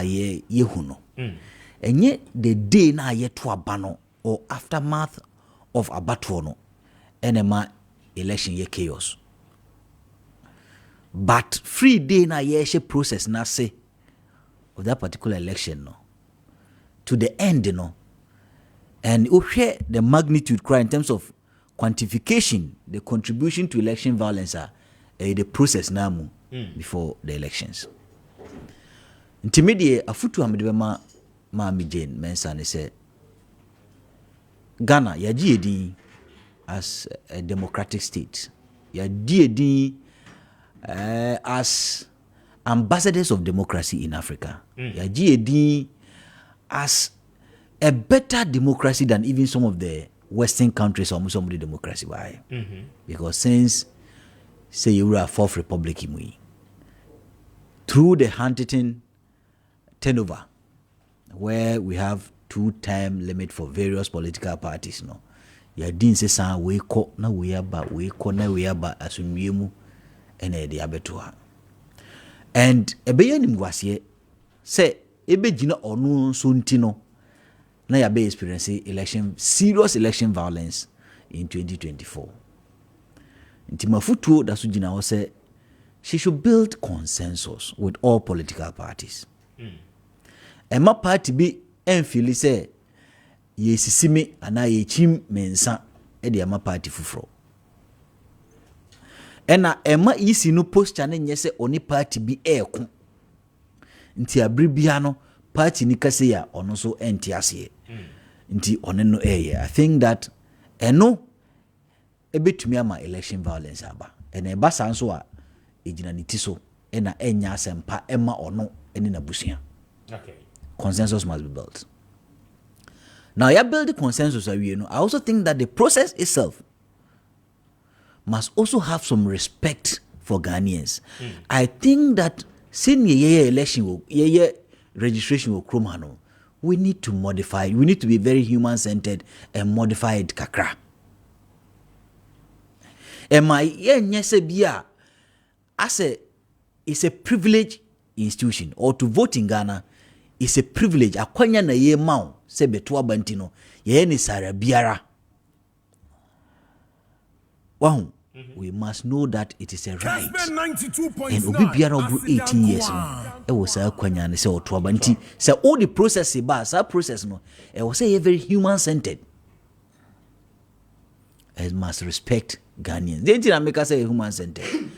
ye huno, and yet the day na ye to abano or aftermath of abatono, enema election ye chaos. But free day na ye process na say of that particular election no to the end and share the magnitude cry in terms of quantification, the contribution to election violence the process namu before the elections. Intimidate afutu amede ma Jane Mensa ne say Ghana ya GAD as a democratic state. Ya GAD as ambassadors of democracy in Africa. Ya GAD as a better democracy than even some of the Western countries or some of the democracy. Why? Because since say you were a fourth republic through the Huntington turnover, where we have 2-term limit for various political parties, no. Ya din se sa we ko na we aba asumwiemu ene de abeto. And ebeye nimguasie say ebegina onu so ntino na ya be experience serious election violence in 2024. Ntimafutuo da so gina ho say she should build consensus with all political parties. Emma party be enfili say ye sisimi ana ye chim mensa e de ama party fufuro. Ena Emma isi no posture ne nye se oni party bi eko. Nti abribia no party ni kase ya ono so enti ase. Nti one no I think that eno ebetumi ama election violence aba. Ena eba sanso a ejina ni tiso ena enya asempa ema ono eni na busia. Okay. Consensus must be built. Now, you build the consensus. I also think that the process itself must also have some respect for Ghanaians. I think that since the election, registration will come, we need to modify. We need to be very human-centered and modify it kakra. It's a privileged institution, or to vote in Ghana is a privilege. Akwanya na ye mau se betua bantino ye ni sara biara. Wow, we must know that it is a right. And obi biara over 18 years no e wo sa akwanya ne se otua banti se all the process ba sa process no e wo say very human centered. It must respect Ghanaians. They didn't make us say human centered.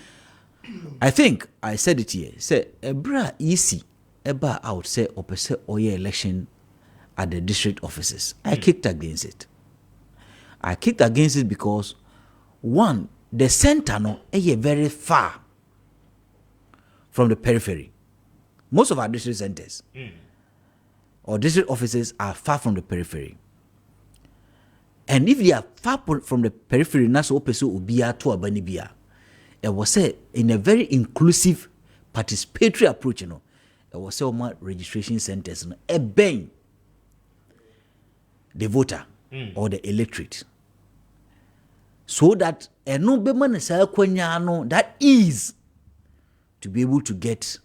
I think I said it here. Say ebra easy eba out say opese oye election at the district offices. I kicked against it. I kicked against it because one, the center no very far from the periphery. Most of our district centers or district offices are far from the periphery. And if they are far from the periphery, na so opese ubia to abanibia. It was said in a very inclusive participatory approach, was some registration centers no e ben the voter or the electorate, so that no be man say kwanya no that is to be able to get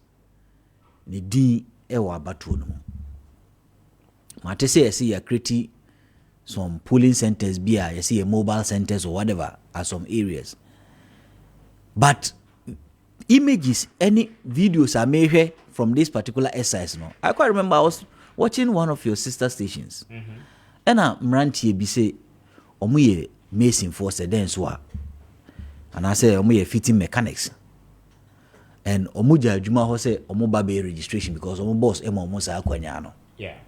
the din e wa batu no. Mate say you see you create some polling centers bia, you see a mobile centers or whatever at some areas, but images, any videos I made from this particular exercise. No, I quite remember I was watching one of your sister stations, and Mranti be say, "Omuye mason for se dance wa," and I say, "Omuye fitting mechanics," and Omuja Juma ho say, "Omuba be registration because Omu boss emo Musa akwanyano." Yeah,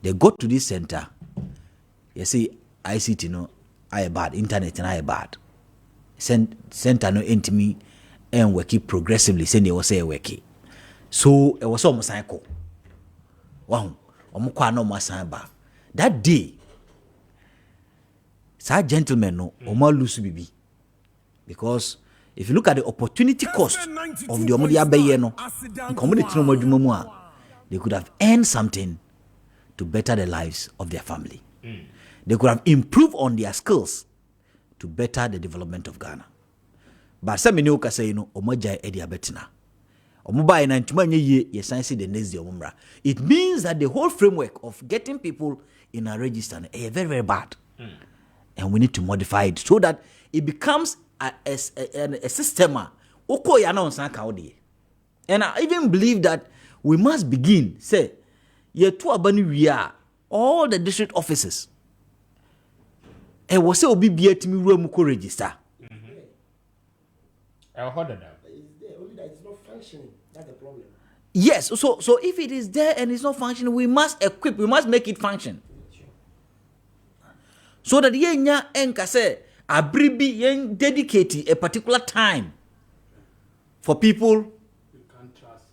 they got to this center. You see, ICT no, I bad internet and I bad. Center no intimi. And working progressively, saying they was say working. So it was almost cycle. Wow, no masamba. That day, that gentleman no, lose bibi. Because if you look at the opportunity cost of the Omodia Baye no, they could have earned something to better the lives of their family. They could have improved on their skills to better the development of Ghana. But some new ka say no omoja e dia betina omoba na ntuma nye ye ye san see the next day omumra. It means that the whole framework of getting people in a register is very, very bad. And we need to modify it so that it becomes a system. And I even believe that we must begin say ye to abani we are all the district offices e wo say obi bia timi wura ko register. I'll hold it down. It's there, only that it's not functioning. That's the problem. Yes, so if it is there and it's not functioning, we must make it function. So that yenya enka say abribi yen dedicate a particular time for people. You can't trust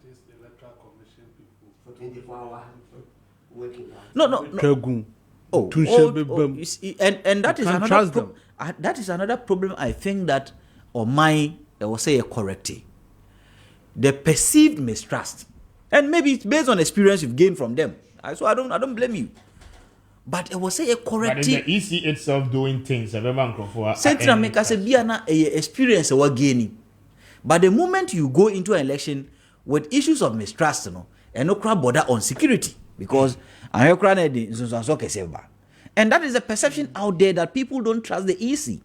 this electoral commission people For 24 hours working. No. You see, and that is another that is another problem. I think that I will say a corrective. The perceived mistrust, and maybe it's based on experience you've gained from them. So I don't blame you. But I will say a corrective. But the EC itself doing things. Central make us a experience we're gaining. But the moment you go into an election with issues of mistrust, and no crowd border on security, because and that is a perception out there that people don't trust the EC.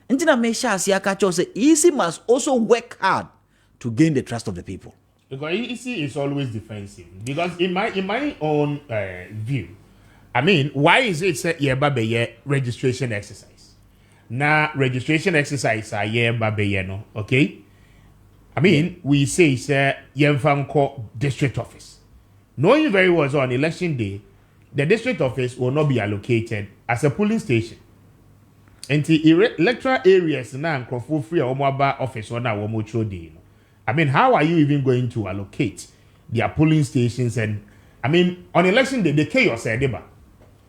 The EC must also work hard to gain the trust of the people. Because EC is always defensive. Because in my own view, I mean, why is it say registration exercise? Now registration exercise are no, okay? I mean, we say district office. Knowing very well on election day, the district office will not be allocated as a polling station. And the electoral areas now for free office or now I mean, how are you even going to allocate their polling stations? And I mean, on election day, the chaos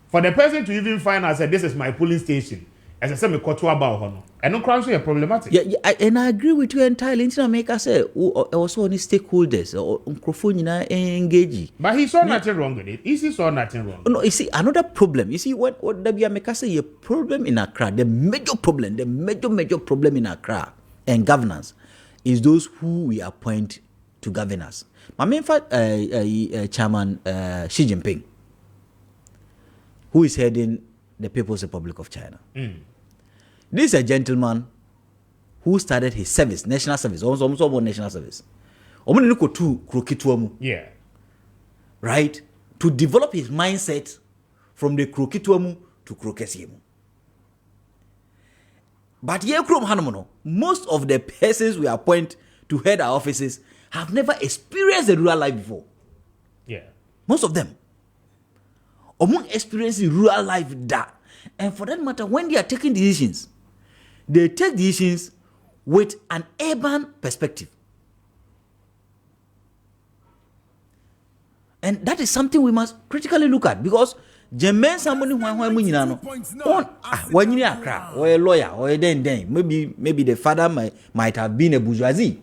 for the person to even find out that this is my polling station, as I said, me koto about hono. And no crowd is problematic. Yeah, and I agree with you entirely. Intina make us say also any stakeholders or microphone engage. But he saw nothing wrong with it. He saw nothing wrong. No, you see another problem. You see what WM make us say a problem in Accra. The major problem in Accra and governance is those who we appoint to govern us. My main fact, Chairman Xi Jinping, who is heading the People's Republic of China. This is a gentleman who started his service, national service, almost about national service. Yeah. Right? To develop his mindset from the Krokituamu to Krokesiemu. But most of the persons we appoint to head our offices have never experienced a rural life before. Yeah. Most of them. Among experiencing rural life that. And for that matter, when they are taking decisions, they take decisions with an urban perspective. And that is something we must critically look at, because Jamen somebody when you Accra or a lawyer or a den, maybe the father might have been a bourgeoisie.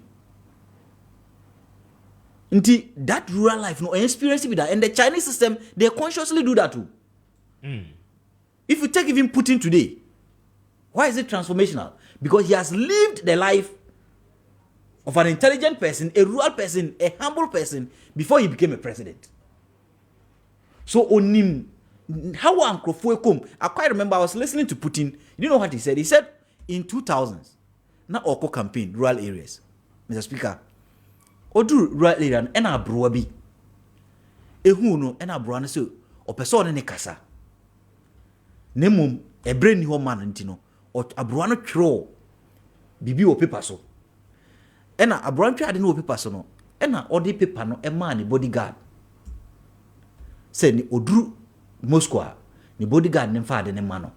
Until that rural life, no experience with that. And the Chinese system, they consciously do that too. If you take even Putin today, why is it transformational? Because he has lived the life of an intelligent person, a rural person, a humble person, before he became a president. So onim, how I quite remember I was listening to Putin. You know what he said? He said in 2000s, na Oko campaign, rural areas, Mr. Speaker. Odu rural area ena abroa bi ehu no ena abroa no so opeso ne kasa nemum ebre ni ho man ntino abroa no twero bibi o paper so ena abroa ntwa ade no paper so no ena odi paper no e ma ne bodyguard se ni oduru Moscow ni bodyguard ne fa ade ne ma no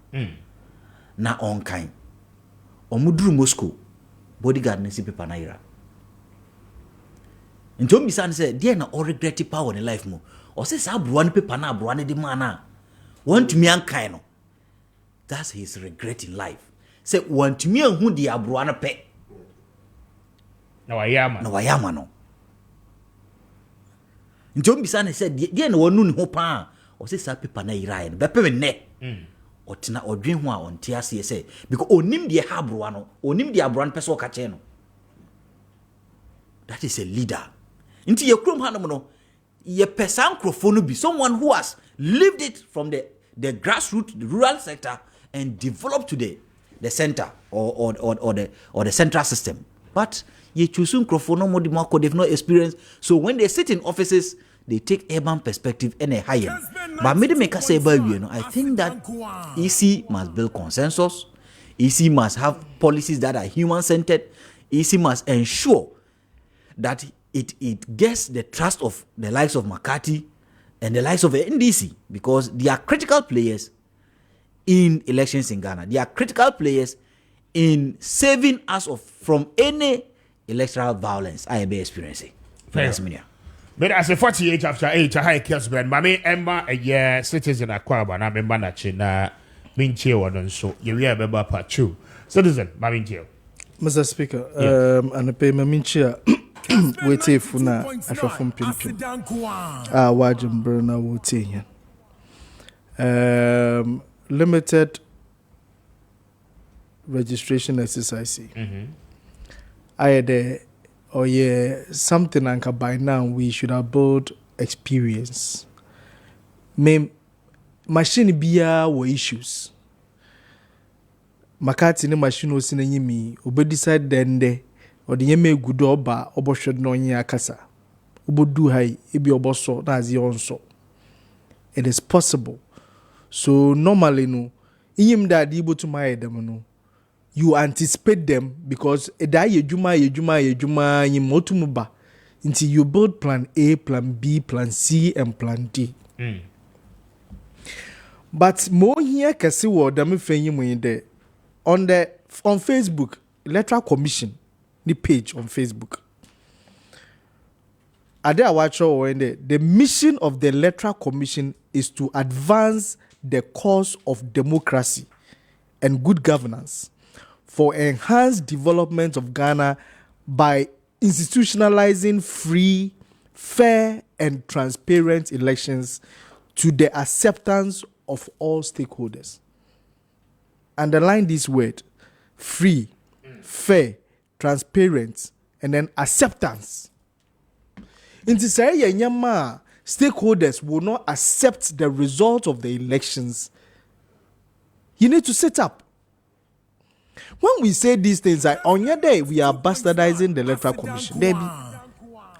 na onkan omuduru Moscow bodyguard ne si paper na ira. And John Bisan said, dear, no, or regret power in life more. Or says, I one paper now, one de mana. Want to me unkind. That's his regret in life. Say, want to me who the abruana pet. No, I am. No. And John Bisan said, dear, no one knew hopa. Or says, I paper na irayan, bepe ne. Or tina or dream one on TRCSA. Because onim the habruano, onim the abruan peso cacheno. That is a leader. Into your chrome hanamono, ye pesan crofonu be someone who has lived it from the grassroots, the rural sector, and developed to the center or the central system. But ye choosing crofono modimako, they've no experience. So when they sit in offices, they take urban perspective and a higher. But me make us say about you know, I think that EC must build consensus. EC must have policies that are human-centered. EC must ensure that it gets the trust of the likes of Maakye and the likes of the NDC, because they are critical players in elections in Ghana. They are critical players in saving us from any electoral violence I am experiencing. But as a 48 after 8, I have Kessben. Mami Emma, a year citizen Akwaba, and I'm a manager na Minchie one so you have a part 2. Citizen, Maminchie. Mr. Speaker, and a payment Minchia. Wait if na ashwa from pimpim wajum burna wote limited registration exercise I had something anka by now we should have built experience machine biya were issues makati ni machine osina yimi obe decide dende or the yeme good oba oboshed no nya kasa obodu hai ebi oboso na azi onso. It is possible. So normally no yim that able to my them no you anticipate them because eda yejuma yim otumuba until you build plan A, plan B, plan C and plan D. But more here kase wo dem fenyi mu inde on Facebook electoral commission the page on Facebook. The mission of the Electoral Commission is to advance the cause of democracy and good governance for enhanced development of Ghana by institutionalizing free, fair, and transparent elections to the acceptance of all stakeholders. Underline this word, free, fair, transparent, and then acceptance. In this area, stakeholders will not accept the result of the elections. You need to set up. When we say these things, on your day, we are bastardizing the Electoral Commission.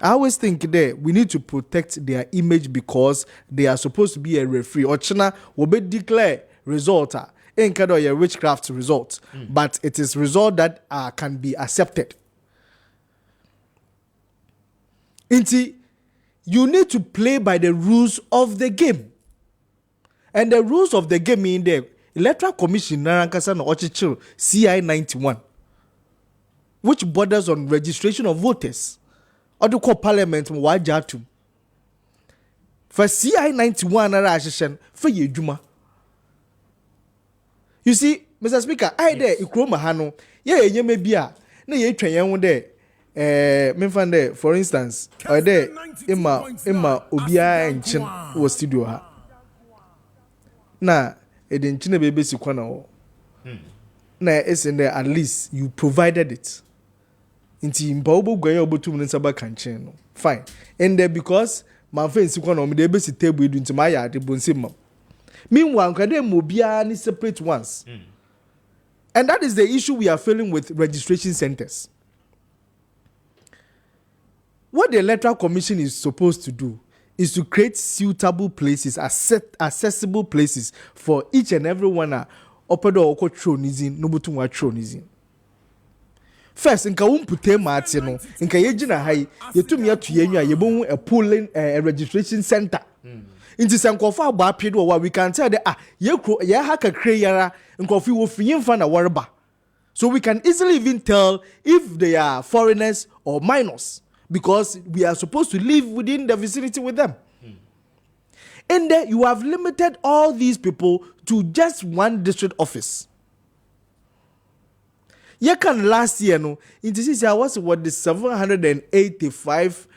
I always think that we need to protect their image because they are supposed to be a referee. Or China will be declare result. In kind of a witchcraft result, but it is result that can be accepted. Inti, you need to play by the rules of the game, and the rules of the game in the Electoral Commission CI 91, which borders on registration of voters, or the call Parliament wajatu. For CI 91 for Juma. You see, Mr. Speaker, I there Ikroma Hano, ye bia, na ye train there me find there for instance or there Emma Obia and Chin was studio ha na edin chine bebe si kwana wo na is in there at least you provided it inti mpa obo gwan ya obotum ne saba kanchin no fine and there because my friend si kwana o me dey be si table edu inti ma ya de bonse mam meanwhile nkade mo bia ni separate ones and that is the issue we are feeling with registration centers. What the Electoral Commission is supposed to do is to create suitable places, accessible places for each and every one. Opedo oko tronizin, nobutu wa tronizin. First, nka umpute maati no, nka yejina hai, yetumi ya tuyenyu yebongu a polling a registration center. Inti sankofa agba apedo wa we can tell that ye haka kreyara nkofi wo fiyin fa na warba. So we can easily even tell if they are foreigners or minors. Because we are supposed to live within the vicinity with them. And then you have limited all these people to just one district office. You can last year, no, in this year was what the 785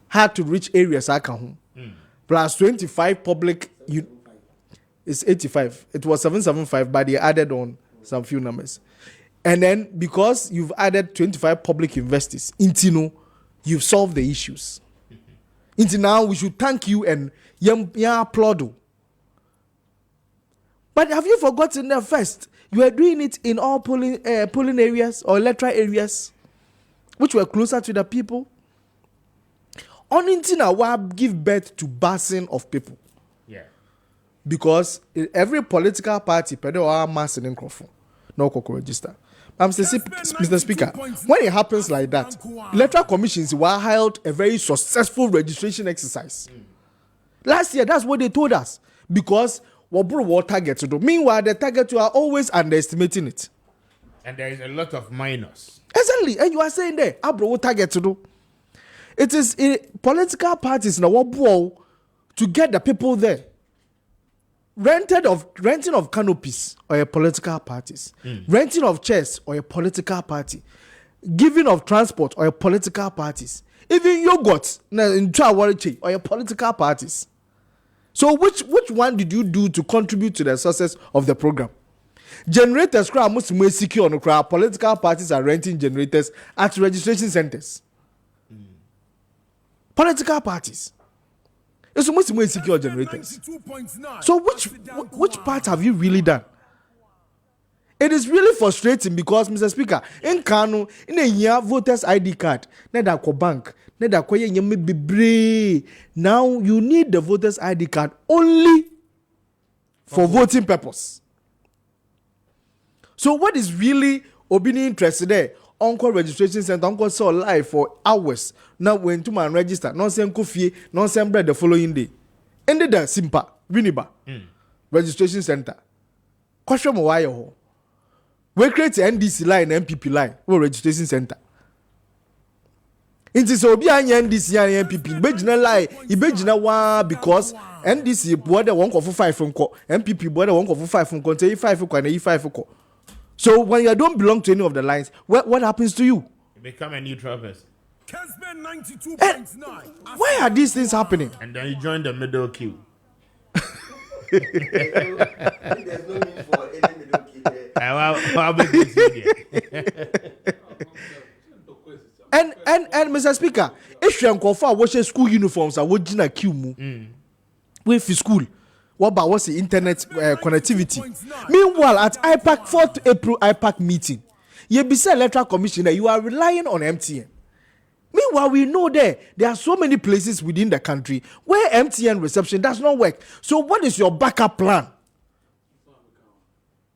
hard to reach areas I can plus 25 public. It's 85. It was 775, but they added on some few numbers. And then because you've added 25 public investors, Intino, you've solved the issues. Into now we should thank you and applaud. But have you forgotten that first? You are doing it in all polling areas or electoral areas, which were closer to the people. On Intina, we give birth to basing of people. Yeah. Because every political party, pedo are mass in Crawford, no coco register. Mr. Speaker, when it happens like that, electoral commissions were held a very successful registration exercise. Last year, that's what they told us. Because what target to do. Meanwhile, the target you are always underestimating it. And there is a lot of minors. Exactly. And you are saying there, what target to do. It is political parties now to get the people there. Renting of canopies or a political parties, renting of chairs or a political party, giving of transport or a political parties, even yogurt or a political parties. So which one did you do to contribute to the success of the program? Generators are most secure on political parties are renting generators at registration centers. Political parties. It's almost more secure generators. So which part have you really done? It is really frustrating because, Mr. Speaker, in Kano, in a year voters ID card, neda ko bank, neda ko yemi bibre. Now you need the voters ID card only for voting purpose. So what is really obini interested there? Uncle registration center, uncle saw live for hours. Now when to man register, non same coffee, non same bread the following day. Ended the simpa, Winiba registration center. Question why you we create NDC line, MPP line, or registration center. It is obi anya NDC and MPP. Bejina lie, ibejina wa because NDC board the 1 for 5 from ko, MPP board the 1 for 5 from ko, say 5 for and 5 for. So when you don't belong to any of the lines, what happens to you? You become a neutral person. Kessben 92.9. Why are these things happening? And then you join the middle queue. There's no need for any middle key there. I'll be this And Mr. Speaker, if you are watching school uniforms are watching a queue mu, we for school. What about what's the internet connectivity? Meanwhile, at IPAC 4th April IPAC meeting, you be said electoral commissioner, you are relying on MTN. Meanwhile, we know there are so many places within the country where MTN reception does not work. So what is your backup plan?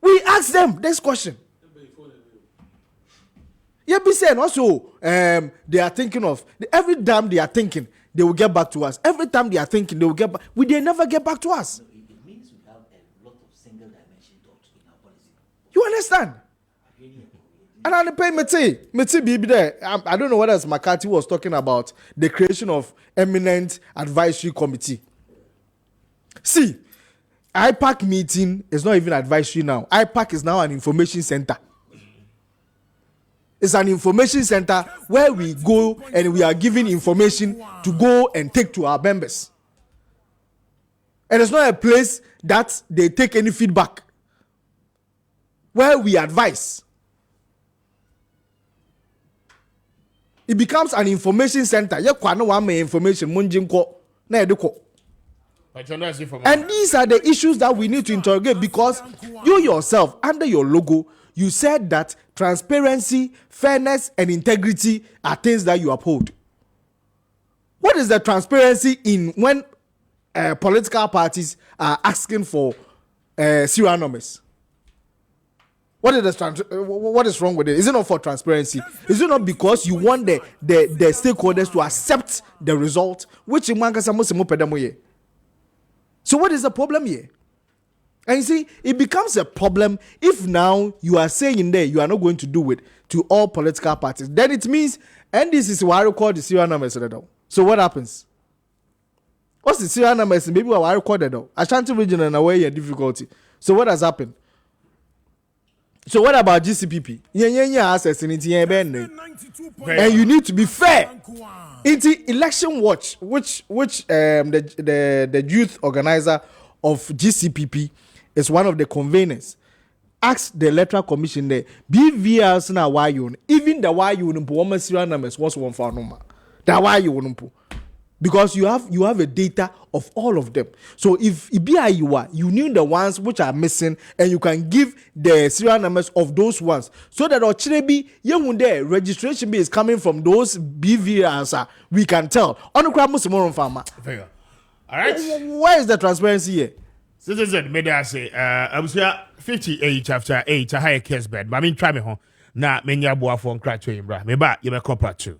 We ask them this question. Yeah, be saying also they are thinking of every time they are thinking they will get back to us. Every time they are thinking they will get back. They never get back to us. It means we have a lot of single dimension thought in our policy. You understand? And I pay Meti be there. I don't know what else McCarthy was talking about the creation of eminent advisory committee. See, IPAC meeting is not even advisory now. IPAC is now an information center. It's an information center where we go and we are giving information to go and take to our members. And it's not a place that they take any feedback. Where we advise. It becomes an information center. You can't know information. And these are the issues that we need to interrogate, because you yourself, under your logo, you said that transparency, fairness, and integrity are things that you uphold. What is the transparency in when political parties are asking for serial numbers? What is wrong with it? Is it not for transparency? Is it not because you want the stakeholders to accept the result? So what is the problem here? And you see, it becomes a problem if now you are saying in there you are not going to do it to all political parties. Then it means, and this is why I record the serial numbers. So what happens? What's the serial numbers? Maybe I recorded though. Ashanti region and away your difficulty. So what has happened? So what about GCPP? And you need to be fair. It's the Election Watch, which the youth organizer of GCPP is one of the conveners. Ask the Electoral Commission there. BVRs na why you even the why you number serial numbers was one for number. That why you number. Because you have a data of all of them. So if you are, you knew the ones which are missing, and you can give the serial numbers of those ones, so that the registration is coming from those BVRs. We can tell. On the crowd, farmer. All right. Where is the transparency here? Citizen, may I say, I was here 58 after 8. I had Kessben, but I mean, try me home. Now, many are boy from crack to him, bra. Me back, you may copper too.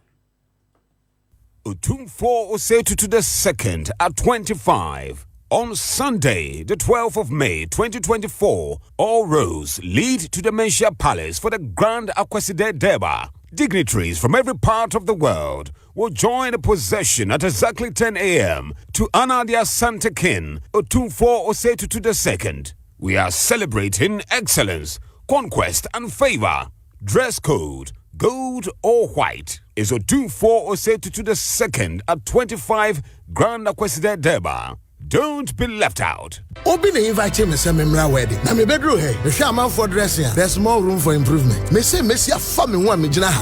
Otumfo Osetu to the second at 25. On Sunday, the 12th of May 2024, all roads lead to the Menchia Palace for the Grand Akweside Deba. Dignitaries from every part of the world will join the procession at exactly 10 a.m. to honor their Santa King, Otumfo Osetu to the second. We are celebrating excellence, conquest, and favor. Dress code: gold or white. Is Otumfo Osetu to the second at 25 Grand Akweside Deba. Don't be left out. Obi na invite me say memra wedding. Na me bedroom here. Me hwe am for dressing. There's more room for improvement. Me say Messi afa me ho me gina ha.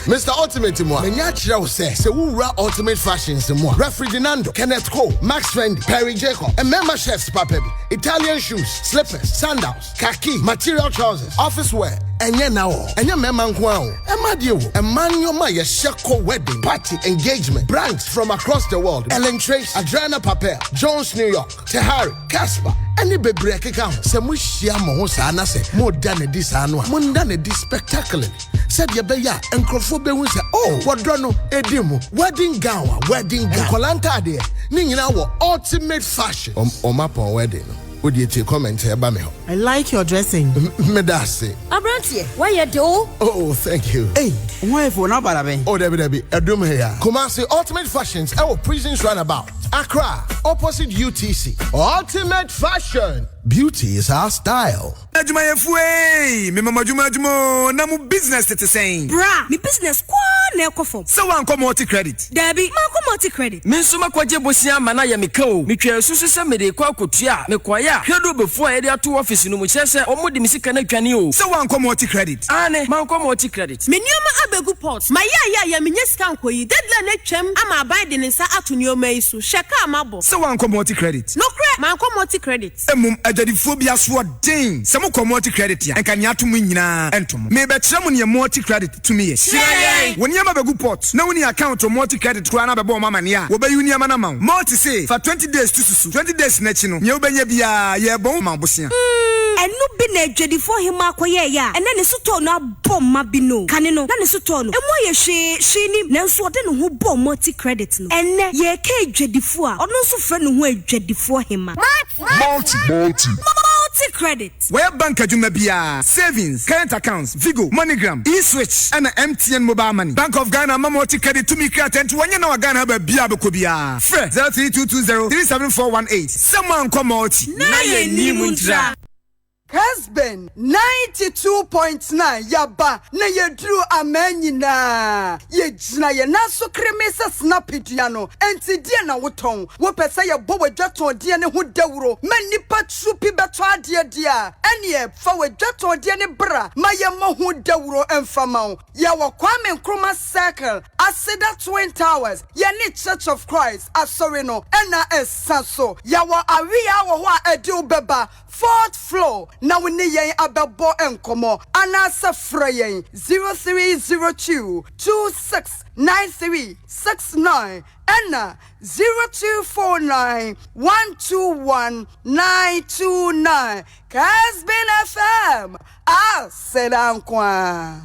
Mr. Ultimate mo. Me nya kire wo say wo wura Ultimate Fashions mo. Refrigerando, Kenneth Cole, Max Fendi, Perry Jacob, and member chefs papa bi. Italian shoes, slippers, sandals, khaki, material trousers, office wear. Enye na wo. Enye member nko a wo. Ema die wo. Ema nyoma ye sheko wedding, party, engagement. Brands from across the world. Ellen Trace, Adriana Papel, Jones, New York, Tehari, Casper, any baby account. Some wish mo sana say more than a disano, more than a dis spectacularly. Said Yabeya and Crofobia will say, oh, what drono, edimu, wedding gown, Kolanta de, Nina, Ultimate Fashion, Omapo wedding. Would you take comment here, Bamio? I like your dressing. Medasi. Abrantie, why you do? Oh, thank you. Hey, why for no barabe? Oh, Debbie, Adum here. Kumasi Ultimate Fashions, our prisons runabout. Accra, opposite UTC. Ultimate Fashion. Beauty is our style. Me mama jumo na mu business tete saying. Bra, me business kwa na ekofo. So wan ko multi credit. Debbie, ma ko multi credit. Me nso makwaje bosia ma na ya me ka o. Me twa susu se me de kwa kotua. Me kwaya. Hwedo before e de ato office no mu chese o mo de me sika na twane o. So wan ko multi credit. Ane, ma ko multi credit. Me nioma abegu port. Ma ya me nyesika nkoyi. Deadline na twam ama buy de nsa ato nioma yi so. Sheka amabo. So wan ko multi credit. No credit. Ma ko multi credit. Emum adadifobia so den. Se mo ko multi credit ya. Enka nya to mu nyina entom. Me be kire mu ne multi credit to me ye. Woni ama begu port. Na woni account o multi credit kura na be bo mama ne ya. Wo be uni ama na ma. Multi say for 20 days to susu. 20 days na chi no. Nye obenya bia ye bon ma bosia. Enu bi na edwedifo hima akoye ya. Ene ne suto na bom ma bi no. Kane no. Na ne suto no. Emu ye hwe ni na nso ode no ho bom multi credit no. Ene ye ka edwedifo a. Ono nso fre no ho edwedifo hima. Multi credit. Where bank adwuma bia, savings, current accounts, Vigo, MoneyGram, eSwitch, and MTN mobile money. Bank of Ghana multi credit to me credit and when na Ghana be bia be ko bia. Fre 03220 37418. Someone come multi. Na ye ni muntra. Kessben 92.9 yaba na yedru amanyina yejina ye naso kremesa snapidua no enti die na woton wo pese ye bo wadwaton die ne ho dawuro manipa trupi beto ade dia ene fa wadwaton die ne bra ma ye mo ho dawuro emfama ya wo Kwame Nkrumah Circle Aseda Twin Towers ye ne Church of Christ asori no ena esaso ya wo awia wo ho a edi ubeba 4th floor na we ne yen abebo enkomo anasa fra yen 0302 269369 Anna 0249 121 929 Kessben FM Aseda Nkwa.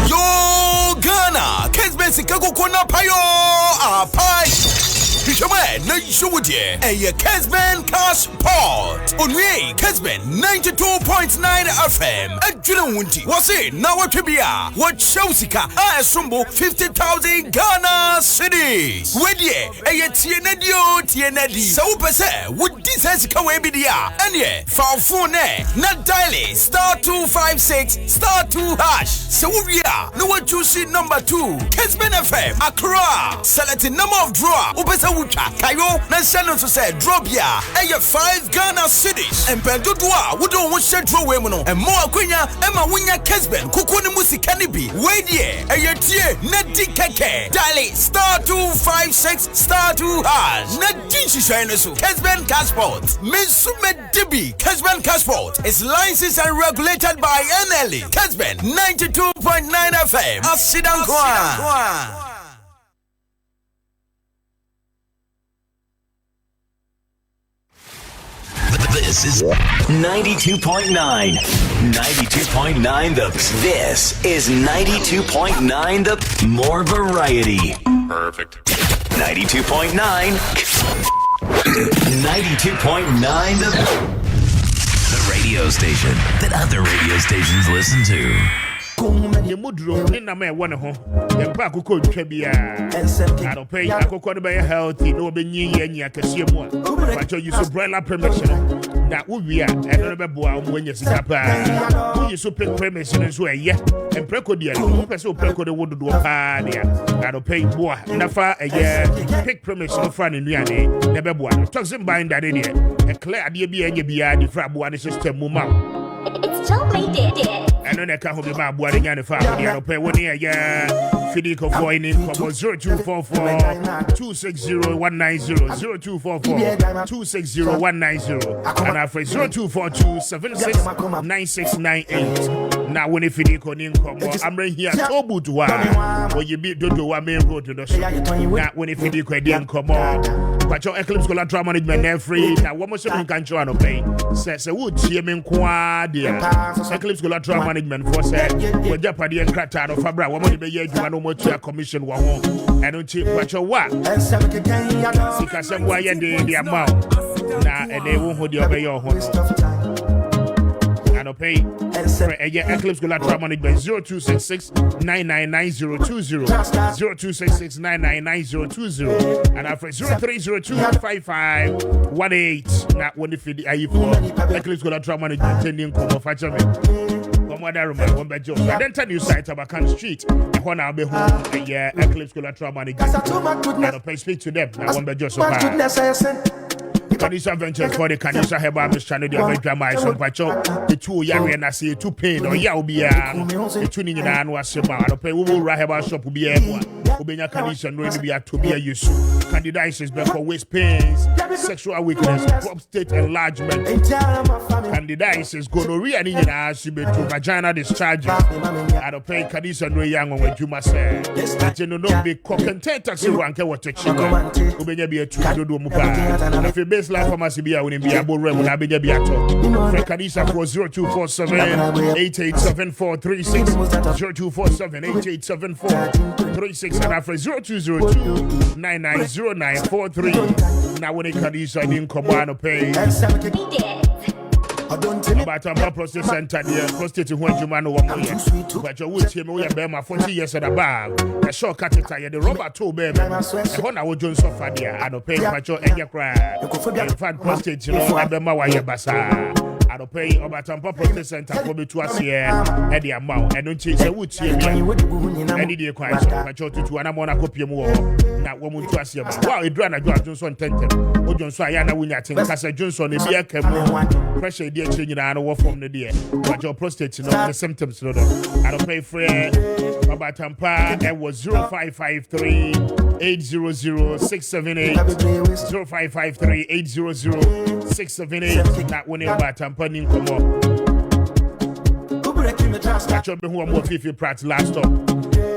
Yo Ghana Kessben Sikago Kona Payo Apai Shome na Shudie a Kessben Cash Pot Onwe Kessben 92.9 FM Adjuna Wunti Wase na watwebia what Showsika a sombo 50,000 Ghana cedis Wedie a tienedi so pese would this ka we bidia anye fa phone na dial *256 *2# so we are no one choose number 2 Kessben FM Accra select number of draw upesa wucha kayo na send to say drop ya e 5 Ghana cedis and pendodua we don't want to draw we no and more akwenya e ma wunya Kessben kuku ni musika ni bi we die e tie na dikeke dial *256 *2# na dinchi shine so Kessben Passport Minsume Dibi Kessben Passport is licensed and regulated by NLE Kessben 92.9 FM Aseda Nkwa. This is 92.9. 92.9 This is 92.9 the more variety. Perfect. 92.9. 92.9 the radio station that other radio stations listen to. Yemudro in na me one ho yempa akoko ntwa bia adopay akoko no be healthy no be nyi akase mu a but you so broiler permission na wo wi a eno be boa mo nya sika pa wo you so pick permission so eye empreko dia no pese opreko de wododo pa dia adopay boa na fa eye pick permission fra ne nuane na be boa toxin binder de dia e clear ade bia nya bia di fra boa ne system mu ma. It's totally dead. And then I can't hold my boy again if I don't pay 1 year. Fidico for in 0244 260 190 0244 260 190 and after 0242 76 9698. Now when if Fidico income, I'm right here Tobu to where you beat Dodo main road to the show. Now when if Fidico didn't come on, but your Eclipse Collateral Management are free. Now one more something can try to pay. Says a wood, Yemen Quad, Eclipse Collateral Management for said, with Japadi and Kratano Fabra, one money be you no more to a commission one and don't cheap what your what. Sika some way the amount. Now and they won't hold your your home. And pay Eclipse Collateral Management 0266 999020 0266 999020 and after 0302 5518. Now when if the I4 Eclipse Collateral Management tending come off at me. One by Joe. I then tell you site about Can Street. I want to be home. Eclipse Collateral Management. And pay speak to them. Now one by Joe. Kanisa Ventures for the Kanisa Heba Mr. The Avenger my son Pacho, the 2 year and I see 2 paid or Yaubia, the tuning in an was about pay. We will Rahaba shop will be a Ubena Kanisa going to be a to be a use. Candidiasis for waist pains, sexual weakness, crop state enlargement. Candidiasis gonorrhea in to vagina discharge. I don't pay Kanisa no young when you must say. That you know be content taxi rank what to chicken. Ubena be a 2 do mupa. If you base life pharmacy be a winning be a bull rem when I be a biato. Kanisa for 0247 887436 0247 887436 and after 0202 990943. Now when it Kanisa didn't come on to pay. About a prostate center, the prostate when you man one year. But you would see me with a 40 years and above. The short catheter, the rubber two baby. The one I would join so far, I don't pay much or any cry. In fact, prostate, you know, I be my way, basa. I don't pay about Tampa Prostate Center for me to us here at the amount. And don't change the wood here. Any day, quite so. I chose to an amount of copy more. Not woman to us here. Wow, it ran a John Johnson Tenton. Oh, Johnson, I know when I think Castle Johnson is here. Pressure, dear, changing an hour from the dear. But your prostate, you know, the symptoms. I don't pay for about Tampa. It was 0553 800 678 0553 800 678. Not winning about Tampa. Come on. Catch up who are more 50 prats last stop.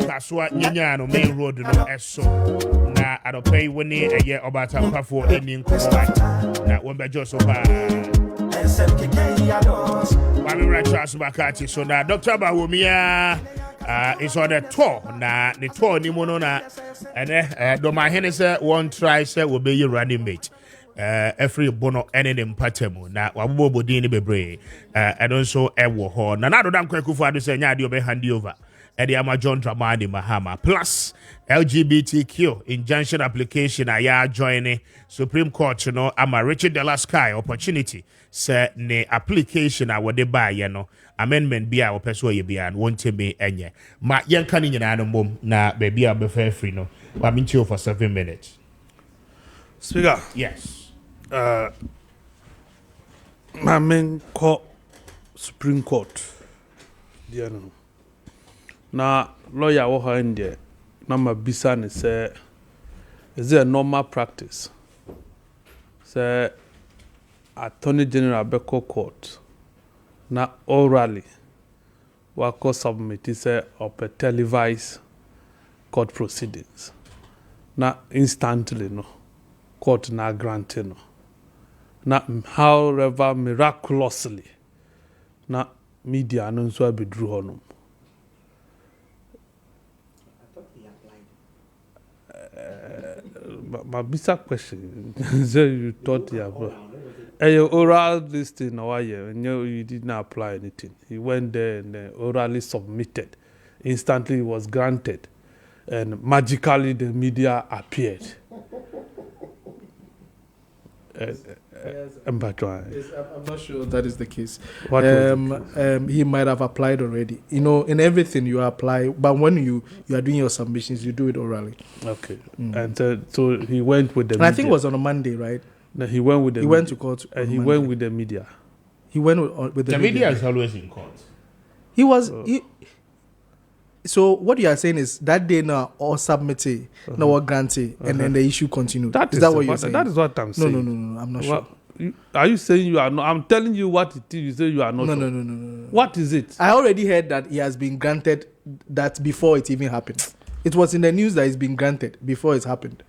That's what Yanyano main road no eso. Now I don't pay when a year about Tampa for any combine. Now one by Joseph. Kwame Appiah Kubi. So now Dr. Bahumia is on the tour. Now the tour ni monona and do my Hennessy one try say will be your running mate. Every bono any patemu na wabobo dini bebre and also ewo ho na do dan kwaku fu ado say nya de obe hand over e de ama John Dramani Mahama plus LGBTQ injunction application aya joining Supreme Court you know ama Richard Delasky opportunity say ne application a wode ba ye no amendment bia wo peso ye bia won't me enye ma yenka ni nyina no mom na be bia be free no wa minchi for 7 minutes. Speaker. Yes. My main court, Supreme Court. Now, lawyer who in there, Nama Bisani say, is it a normal practice? Say, Attorney General Beko Court, na orally, wako submit say of a televised court proceedings. Na instantly no, court na granted no. Na however miraculously na media no so be drew honum. My basic question so you thought you applied. Your oral listing or you did not apply anything. He went there and orally submitted. Instantly it was granted. And magically the media appeared. I'm not sure that is the case. He might have applied already. You know, in everything you apply, but when you are doing your submissions, you do it orally. Okay. And so he went with the media. I think it was on a Monday, right? No, he went with the. He went to court. He went with the media. He went with the media. Media is always in court. He was. So what you are saying is that day now all submitted, now all granted, and then the issue continued. Is that what you're saying? That is what I'm saying. No. I'm not sure. Are you saying you are not? I'm telling you what it is. You say you are not. No. What is it? I already heard that he has been granted that before it even happened. It was in the news that it's been granted before it happened.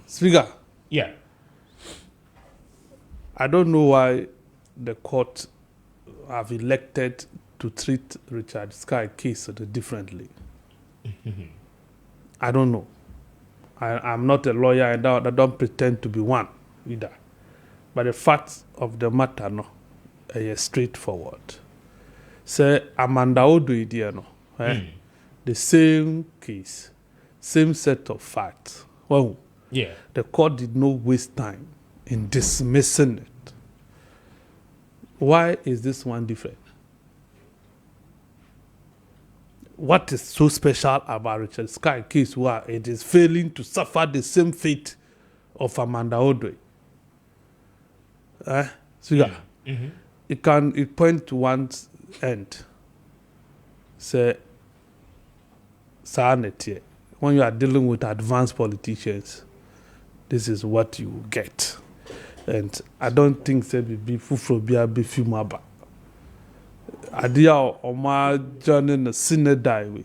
Speaker. Yeah. I don't know why the court have elected to treat Richard Sky case differently. I don't know. I'm not a lawyer and I don't pretend to be one either. But the facts of the matter no, are straightforward. Say Amanda Odo the same case, same set of facts. Well, yeah. The court did not waste time in dismissing it. Why is this one different? What is so special about Richard Sky case where it is failing to suffer the same fate of Amanda Odoi? So yeah, it points to one's end. Say, when you are dealing with advanced politicians, this is what you get. And I don't think say be fufrobia be fumaba. Adia or my journey in the synod way,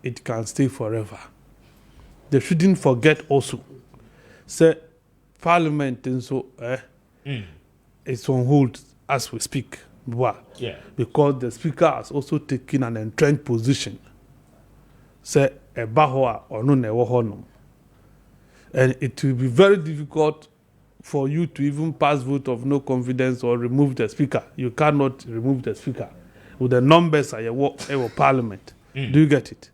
it can stay forever. They shouldn't forget also. Say Parliament and so it's on hold as we speak. Why? Yeah. Because the speaker has also taken an entrenched position. Say a bahoa or no never honum. And it will be very difficult for you to even pass vote of no confidence or remove the speaker. You cannot remove the speaker with the numbers at your parliament. Do you get it?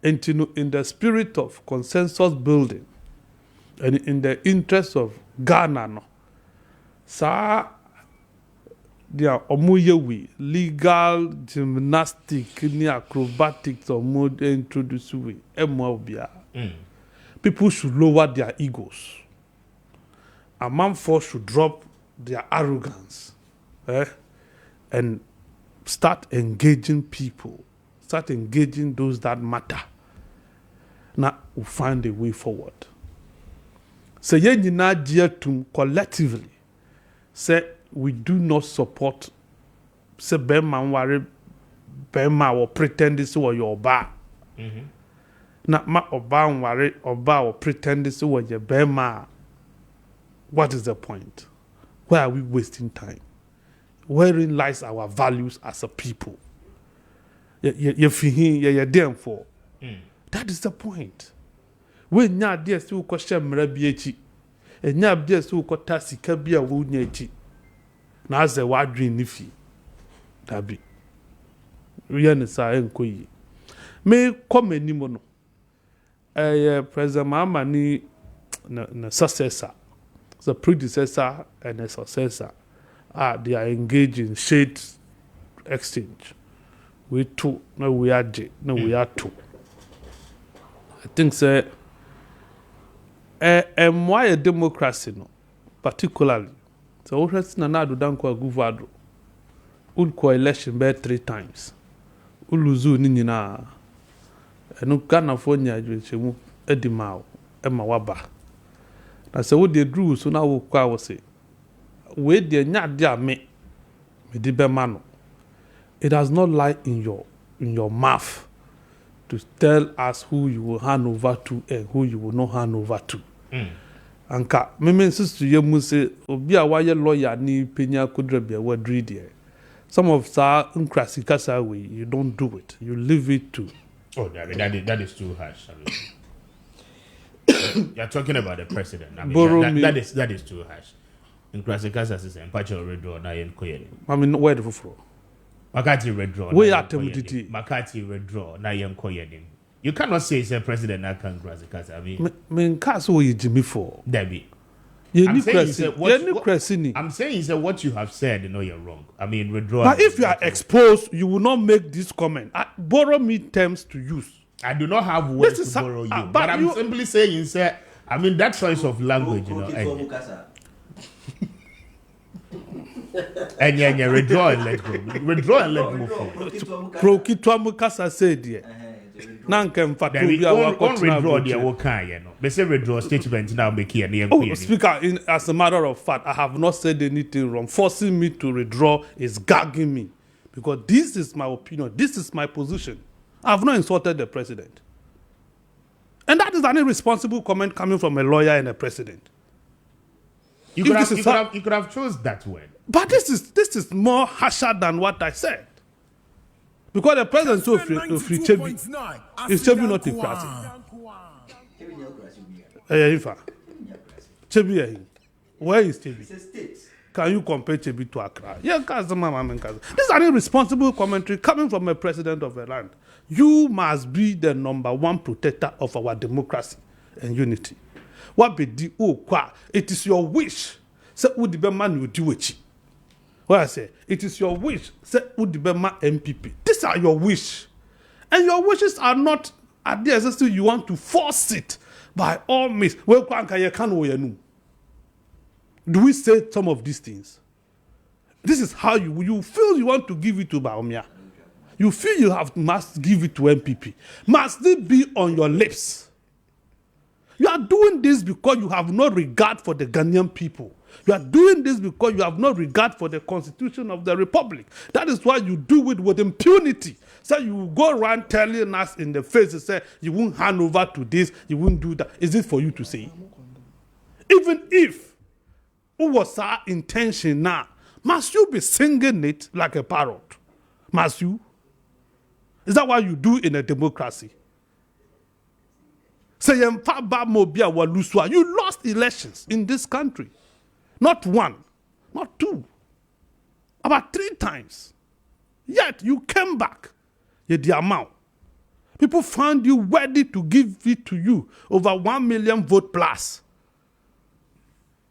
And in the spirit of consensus building and in the interest of Ghana, no, sir, there are legal gymnastics, acrobatics, or more introduced way. People should lower their egos. A man force should drop their arrogance, and start engaging people, start engaging those that matter. Now we'll find a way forward. So yen yina collectively say we do not support say Bema or pretend this or your bar. Not ma oba or pretend this or your Bema. What is the point? Why are we wasting time? Wherein lies our values as a people? You're damn for. That is the point. When you are there, so question Merabiachi, and you are there, so Kotasi Kabia Wunyachi. Now, the wide dream nifi. That be. Rian is a enquiry. May come any mono. President Mama ni successor. The predecessor and a successor they are engaged in shade exchange. We two, no we are J, no we are two. I think say and why a democracy no particularly. So what has Nanado Danko Guvado? Ulko election by 3 times. Uluzu Nina and Ghana for Nyaju Edimao Emma Waba. I said, what they drew, so now we'll say, wait, they're not there, me, mano. It does not lie in your mouth to tell us who you will hand over to and who you will not hand over to. Anka, me sister, you must say, be a wire lawyer, ni penya could be a word reader. Some of sa uncrassicasa way, you don't do it, you leave it to. Oh, that is too harsh. I mean. You're talking about the president. I mean, that is too harsh. In Krasikasa system, Pacho redraw na yen koyeni. I mean, where the for? Makati redraw. We are temuditi. Makati redraw na yen koyeni. You cannot say it's a president that can Krasikasa. I mean, Kaso you Jimmy for Debbie. I'm saying is that what you have said, you know, you're wrong. I mean, redraw. But if you are exposed, you will not make this comment. Borrow me terms to use. I do not have words to borrow you, but I'm simply saying, sir. I mean that choice of language, you know. And yeah, withdraw and let go. Withdraw and let go. Pro Kitwa Mukasa said, yeah. Nankem Fatubia withdraw the Wokan, you know. They say withdraw statement now make here near. Oh, Speaker, as a matter of fact, I have not said anything wrong. Forcing me to withdraw is gagging me. Because this is my opinion, this is my position. I have not insulted the president. And that is an irresponsible comment coming from a lawyer and a president. You could have chose that word. But this is more harsher than what I said. Because the president so free Chebi. Is Chebi not democracy? Chebi, where is Chebi? Can you compare Chebi to Accra? Yeah, this is an irresponsible commentary coming from a president of a land. You must be the #1 protector of our democracy and unity. What be the it is your wish. Say would the man you do it. What I say, it is your wish. Say would the MPP. These are your wish, and your wishes are not at the essence. You want to force it by all means. Do we say some of these things? This is how you feel you want to give it to Baumia. You feel you must give it to MPP. Must it be on your lips? You are doing this because you have no regard for the Ghanaian people. You are doing this because you have no regard for the Constitution of the Republic. That is why you do it with impunity. So you go around telling us in the face and say, you won't hand over to this, you won't do that. Is it for you to say? Even if it was our intention now, must you be singing it like a parrot? Must you? Is that what you do in a democracy? Say Yemfa Mobia Waluswa. You lost elections in this country. Not one, not two, about 3 times. Yet you came back. Yet the amount. People found you worthy to give it to you. Over 1 million vote plus.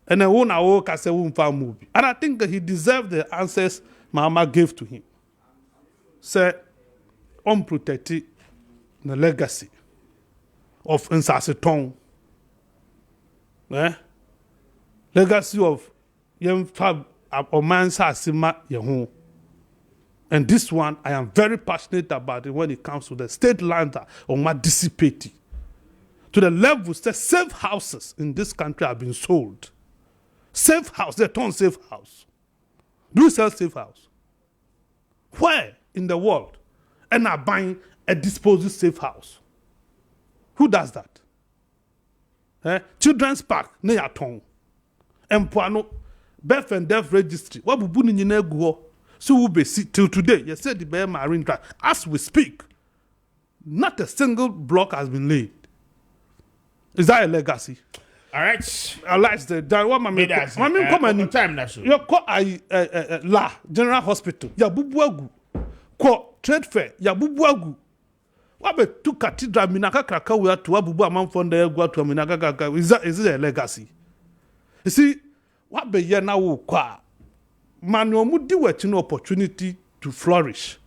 And then one hour can say movie. And I think that he deserved the answers Mama gave to him. Say, unprotected the legacy of Nsasetong. Legacy of Yemfa Omansa Sima Yehun. And this one, I am very passionate about it when it comes to the state land or my dissipated. To the level that safe houses in this country have been sold. Safe house, they turn safe house. Do you sell safe house? Where in the world? And are buying a disposal safe house. Who does that? Children's Park, Neyaton. Empuano, birth and death registry. What bubu ni nyine go? So we be see till today. You said the Bear Marine Drive. As we speak, not a single block has been laid. Is that a legacy? All right. I like that. What my come and time na so. You call La General Hospital. Ya bubuagu. Call trade fair. Ya bubuagu. What be two cathedral minaka kraka we to abubu amam fonda go to minaka kraka. Is it a legacy? You see, what be here now kwa Manuel Mudi were an opportunity to flourish.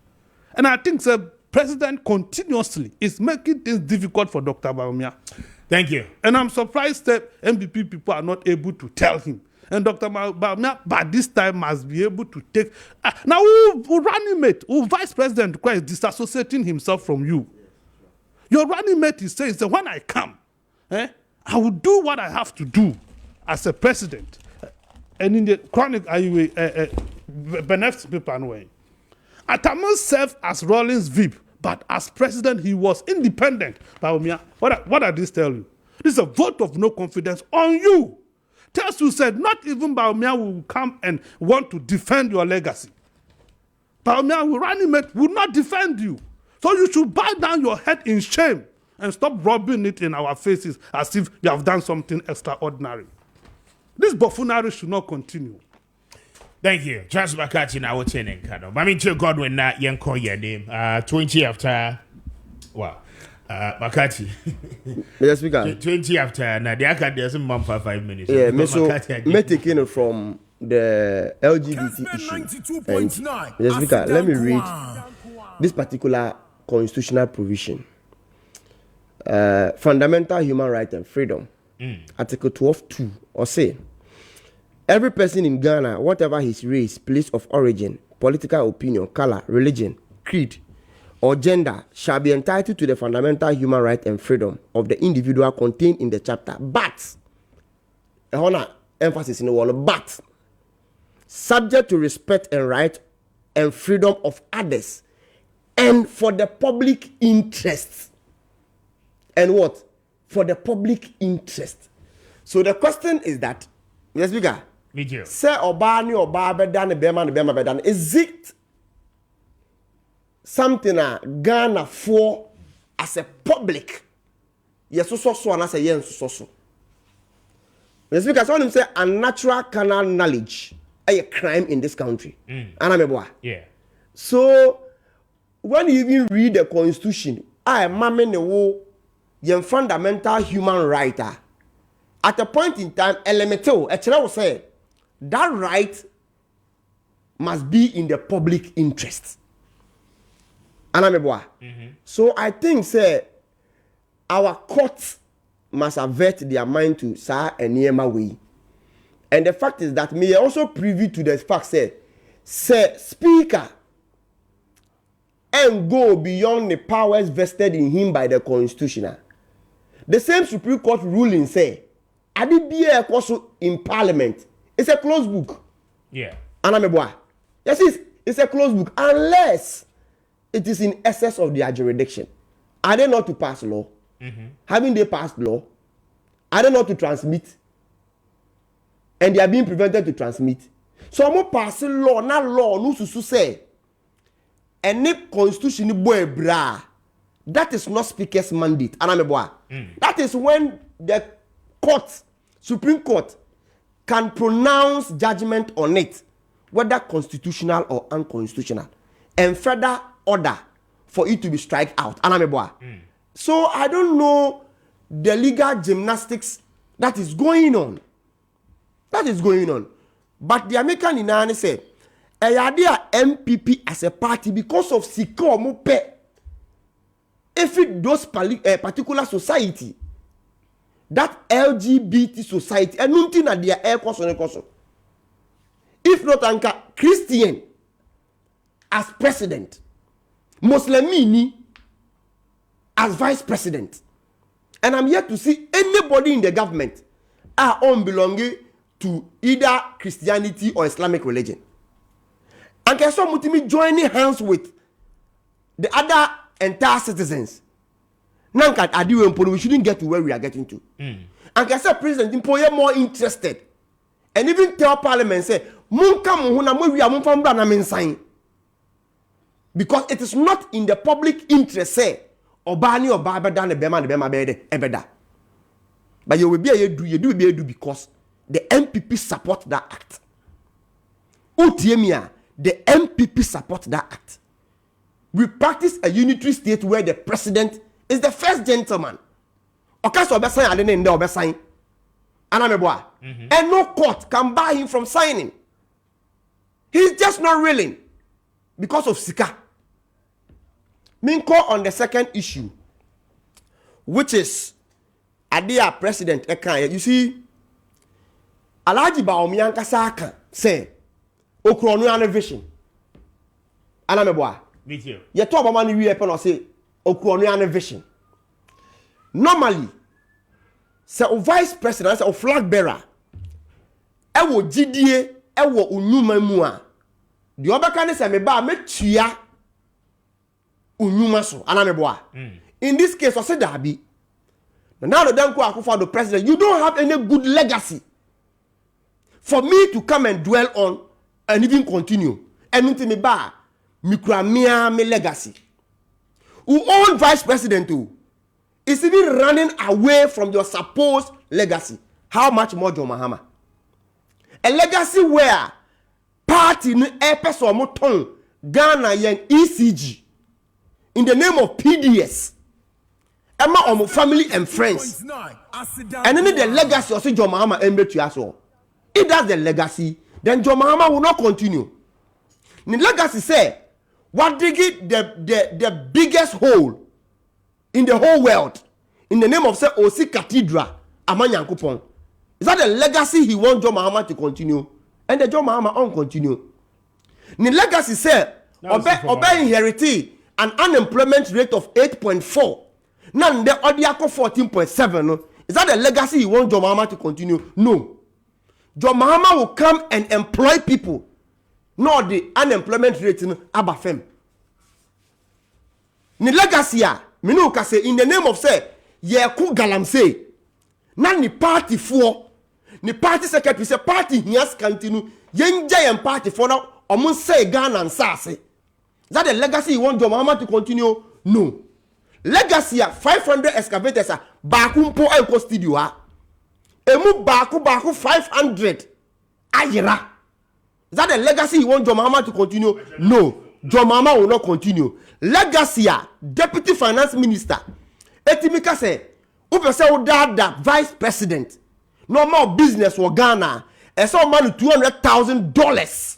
And I think the president continuously is making things difficult for Dr. Bawumia. Thank you. And I'm surprised that MPP people are not able to tell him. And Dr. Bawumia, by this time, must be able to take... now, who running mate, who vice president is disassociating himself from you. Your running mate is saying, so when I come, I will do what I have to do as a president. And in the chronic benefits paper anyway. Atamu served as Rawlings VIP, but as president he was independent. Bawumia, what did this tell you? This is a vote of no confidence on you. Tells you said not even Bawumia will come and want to defend your legacy. Bawumia will running mate will not defend you. So you should bow down your head in shame and stop rubbing it in our faces as if you have done something extraordinary. This buffoonery should not continue. Thank you. Charles Makati na wote nenkano. Mami Joe Godwin na yenko your name. 20 after wow. Makati. Yes, we can. 20 after na the aka there's some for 5 minutes. Yeah, me taking it from the LGBT issue. And yes, we can. Let me read this particular constitutional provision. Fundamental human right and freedom. Article 12.2 or say every person in Ghana, whatever his race, place of origin, political opinion, color, religion, creed, or gender, shall be entitled to the fundamental human right and freedom of the individual contained in the chapter. But, emphasis in the word, but, subject to respect and right and freedom of others, and for the public interest. And what? For the public interest. So the question is that, yes, we got. Say Obani or Barbadan, Beman, is it something Ghana for as a public? Yes, so, and I say yes, so. Yes, because someone say unnatural carnal knowledge a crime in this country. And I'm a boy. Yeah. So when you even read the constitution, I am the war. Your fundamental human right at a point in time, elemental, will say that right must be in the public interest. So I think, say, our courts must avert their mind to Sir and Niema way. And the fact is that me also privy to the fact, say speaker and go beyond the powers vested in him by the constitution. The same Supreme Court ruling say, Adibia also in Parliament. It's a closed book. Yeah. Yes, it's a closed book unless it is in excess of their jurisdiction. Are they not to pass law? Having they passed law? Are they not to transmit? And they are being prevented to transmit. So I'm not passing law, not law, no to say. And the constitution boy bra. that is not speaker's mandate. That is when the court, Supreme Court, can pronounce judgment on it, whether constitutional or unconstitutional, and further order for it to be struck out. So I don't know the legal gymnastics that is going on. But the American in say, MPP as a party because of Siko Mope. If it those particular society, that LGBT society, and nothing at their air cost. If not anka Christian as president, Muslimini as vice president, and I'm yet to see anybody in the government are belonging to either Christianity or Islamic religion. And can some mutimi joining hands with the other entire citizens? Nanka adiwe we shouldn't get to where we are getting to. And can say President Impoye more interested, and even tell Parliament say munka muhuna we are munfambra na mensign, because it is not in the public interest say obani or baba dan the bema bede ebeda. But you will be able to do because the MPP support that act. Utiemia, the MPP support that act. We practice a unitary state where the president is the first gentleman. Okaso obesign adene inde obesign. Anameboa. And no court can bar him from signing. He's just not willing because of Sika. Minko on the second issue, which is Adia President Ekan. You see, Alaji Baomian Kasaka say, Okrono vision. Anameboa. Me too. You talk about money we or say Okrono vision. Normally, say a vice president, say a flag bearer, ewo GDA, ewo unyuma mua. The other can say me ba me tuya unyuma so. Anameboa. In this case, I said Dabi. Now the Danko Akufo the president, you don't have any good legacy for me to come and dwell on and even continue. And nothing me ba mikramia me legacy. Who own vice president too is even running away from your supposed legacy. How much more John Mahama? A legacy where party no epes or moton Ghana yen ECG in the name of PDS. Emma or family and friends. And then the legacy of John Mahama embetu aso. If that's the legacy, then John Mahama will not continue. The legacy say, what dig it the biggest hole in the whole world in the name of say Osi Cathedral Amanyankupon. Is that the legacy he wants John Mahama to continue? And the John Mahama on continue. The legacy say Obe inherited an unemployment rate of 8.4. Now the Odiako 14.7. Is that the legacy he wants John Mahama to continue? No. John Mahama will come and employ people. No, the unemployment rate in Abafem. Ni legacy ya, minu ka say in the name of say, ye ku galamse. Na ni party for, ni party secretary say party hiyas continue. Yenja yen party for now, omun say Ghana and Sase. Is that the legacy you want John Mahama to continue? No. Legacy ya 500 excavators are bakumpo elko studio ha. Emu baku 500 ayira. Is that the legacy you want John Mahama to continue? No. John Mahama will not continue. Legacy Deputy Finance Minister Etimika say upe say udada Vice President no more business for Ghana and some money $200,000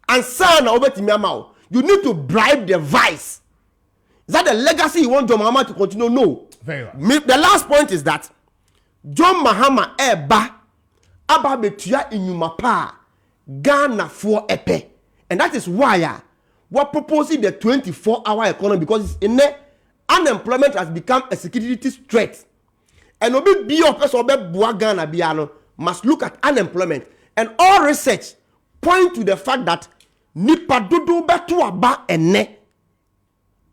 and sana obetimi amao. You need to bribe the vice. Is that the legacy you want John Mahama to continue? No. Very well. The last point is that John Mahama eba aba betua inyuma pa Ghana for epe, and that is why we're proposing the 24-hour economy, because in there unemployment has become a security threat, and obi be of person obi bua Ghana biano must look at unemployment, and all research point to the fact that nipa dodo betu aba ene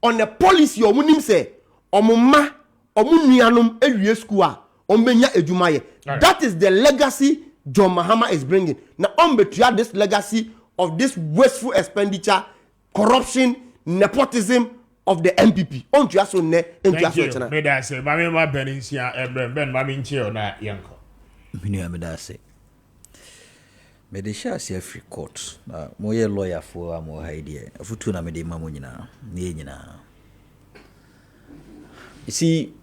on the policy omunim say omuma omunuanum ewie school a ombenya edumaye. That is the legacy John Mahama is bringing. Now betrayal this legacy of this wasteful expenditure, corruption, nepotism, of the MPP. On to aso ne, Thank you. Me da say, mami ma beninsia, ben mami nchio na yanko. Minua me da say. Me de sha se free court. Mo ye lawyer for am haidie. Afutu na me de ma mo nyina. Ne nyina. You see,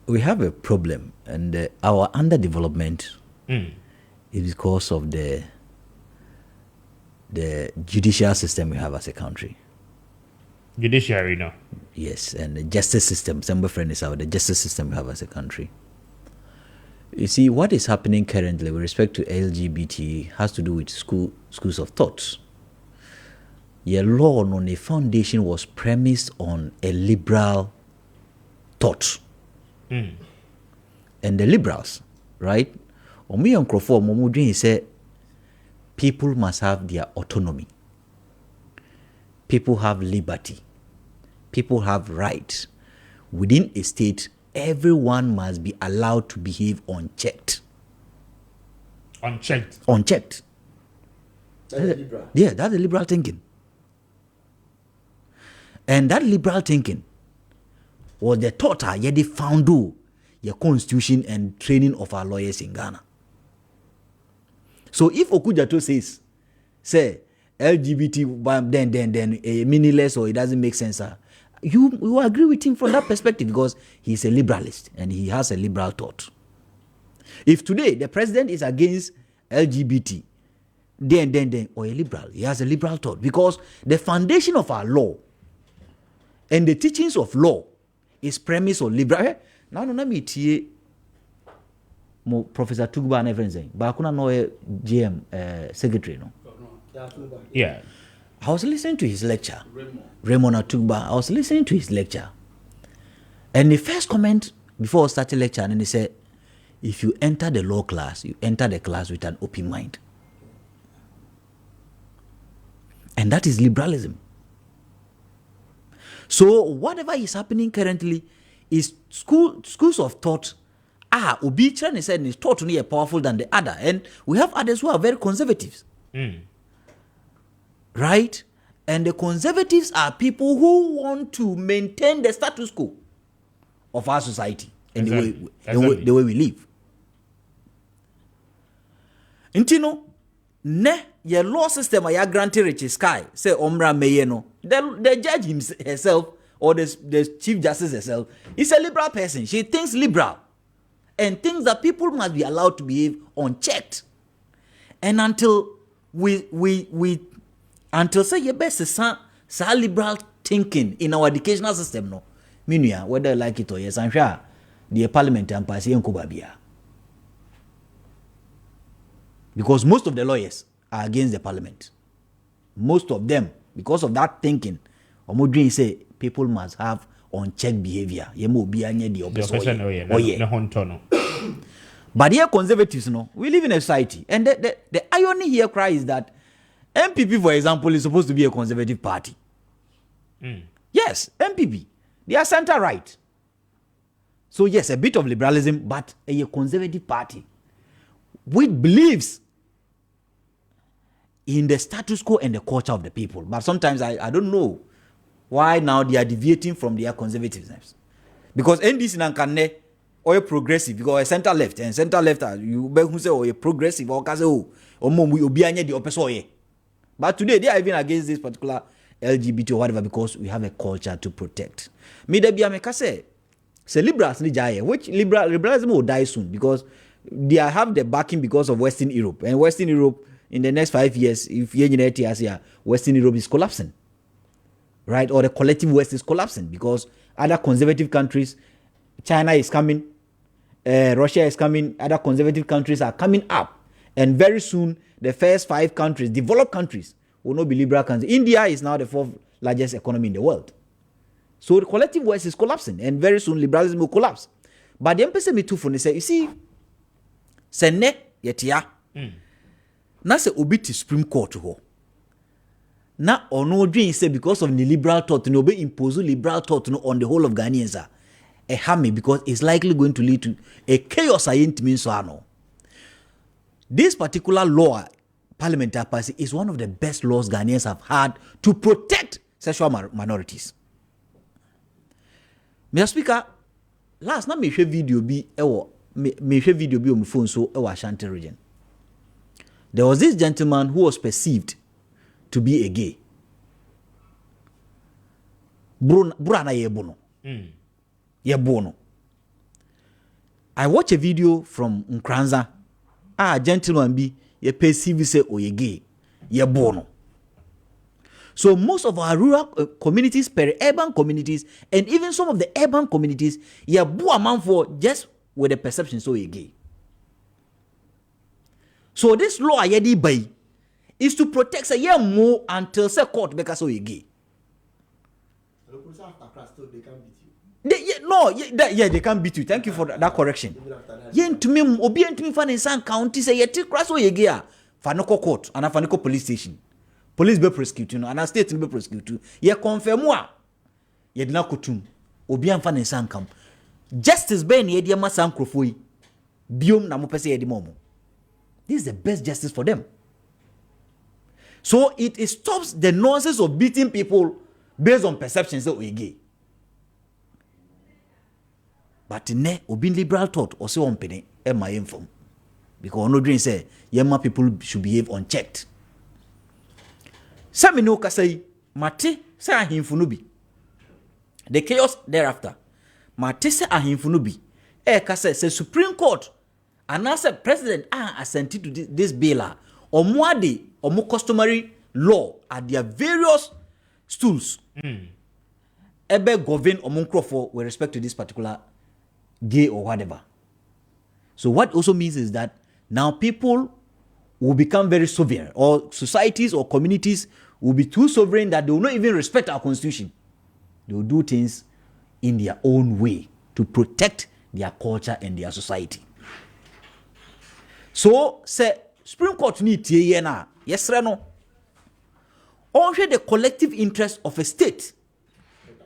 we have a problem, and our underdevelopment is because of the judicial system we have as a country. Judiciary, no? Yes, and the justice system. Some friend is the justice system we have as a country. You see, what is happening currently with respect to LGBT has to do with schools of thought. Your law on the foundation was premised on a liberal thought. And the liberals, right? Omi Onkrofo Momudin say people must have their autonomy. People have liberty. People have rights. Within a state, everyone must be allowed to behave unchecked. Unchecked. Unchecked. That's liberal. Yeah, that's the liberal thinking. And that liberal thinking was the thought they found your constitution and training of our lawyers in Ghana. So if Okujato says, say, LGBT, then meaningless or it doesn't make sense, you agree with him from that perspective because he's a liberalist and he has a liberal thought. If today the president is against LGBT, then or a liberal, he has a liberal thought because the foundation of our law and the teachings of law is premise on liberal. Now, no, me tie mo Professor Tugba and everything. But I couldn't know GM secretary, no. Yeah. I was listening to his lecture. Raymond Atugba. I was listening to his lecture. And the first comment before I started lecture, and he said, if you enter the law class, you enter the class with an open mind. And that is liberalism. So whatever is happening currently is schools of thought Obi Chan said is thought to be powerful than the other. And we have others who are very conservatives. Right? And the conservatives are people who want to maintain the status quo of our society and the way we live. Intino, ne your law system ya granted rich sky say omra meyeno. The judge herself or the chief justice herself is a liberal person. She thinks liberal and thinks that people must be allowed to behave unchecked. And until until say your best is some liberal thinking in our educational system, no, meaning whether like it or yes, I'm sure the parliament and pass Kubabia. Because most of the lawyers are against the parliament. Most of them, because of that thinking, Omodrin say people must have unchecked behavior. But here conservatives, we live in a society. And the irony here is that MPP, for example, is supposed to be a conservative party. Yes, MPP. They are center-right. So yes, a bit of liberalism, but a conservative party which believes in the status quo and the culture of the people. But sometimes I don't know why now they are deviating from their conservativeness. Because NDC nankane or a progressive, because a center left and center left you be who say or a progressive or kaze o we obi anye the opeso. But today they are even against this particular LGBT or whatever because we have a culture to protect. Me de bia me ka say liberals ni jaye, which liberalism will die soon because they have the backing because of Western Europe. And Western Europe in the next 5 years, if Western Europe is collapsing. Right? Or the collective West is collapsing because other conservative countries, China is coming, Russia is coming, other conservative countries are coming up. And very soon, the first 5 countries, developed countries, will not be liberal countries. India is now the 4th largest economy in the world. So the collective West is collapsing, and very soon liberalism will collapse. But the MPC me too for say, you see, sene yetia, na se obi to Supreme Court ho. Na ono dream say because of the liberal thought, no be impose liberal thought on the whole of Ghanaians. A hammy because it's likely going to lead to a chaos. This particular law, parliamentary policy, is one of the best laws Ghanaians have had to protect sexual minorities. Mr. Speaker, last night me share video bi on my phone so Ashanti region. There was this gentleman who was perceived to be a gay. Brana yebono. Yebono. I watch a video from Nkranza. Gentleman be ye perceive say ye gay. Yebono. So most of our rural communities, peri-urban communities, and even some of the urban communities, ye bo a man for just with the perception so ye gay. So this law yedi by is to protect say ye more until say court because so ye gay. They can't beat you. Thank you for that correction. To me, obi to me fan in San County say ye ti crash so ye gay. Fanoko court and Fanoko police station. Police be prosecute you, and a state be prosecute you. Ye confirm wa. Ye dina kutum. Obi an fan in San Camp. Justice ben ye di ma San Krofoi. Biom na mo pese ye di momo. This is the best justice for them. So it stops the nonsense of beating people based on perceptions that we gay. But ne obi liberal thought or say on penny e my inform. Because no dream say yema people should behave unchecked. Some no kasai mate say ahimfu no bi. The chaos thereafter. Mate say ahimfu no bi. Kasa say Supreme Court and as a president assented to this bill or more customary law at their various stools. Ebe govern omunkrofo with respect to this particular gay or whatever. So what also means is that now people will become very sovereign, or societies or communities will be too sovereign that they will not even respect our constitution. They will do things in their own way to protect their culture and their society. So, say, Supreme Court need to na yes or no. Only the collective interest of a state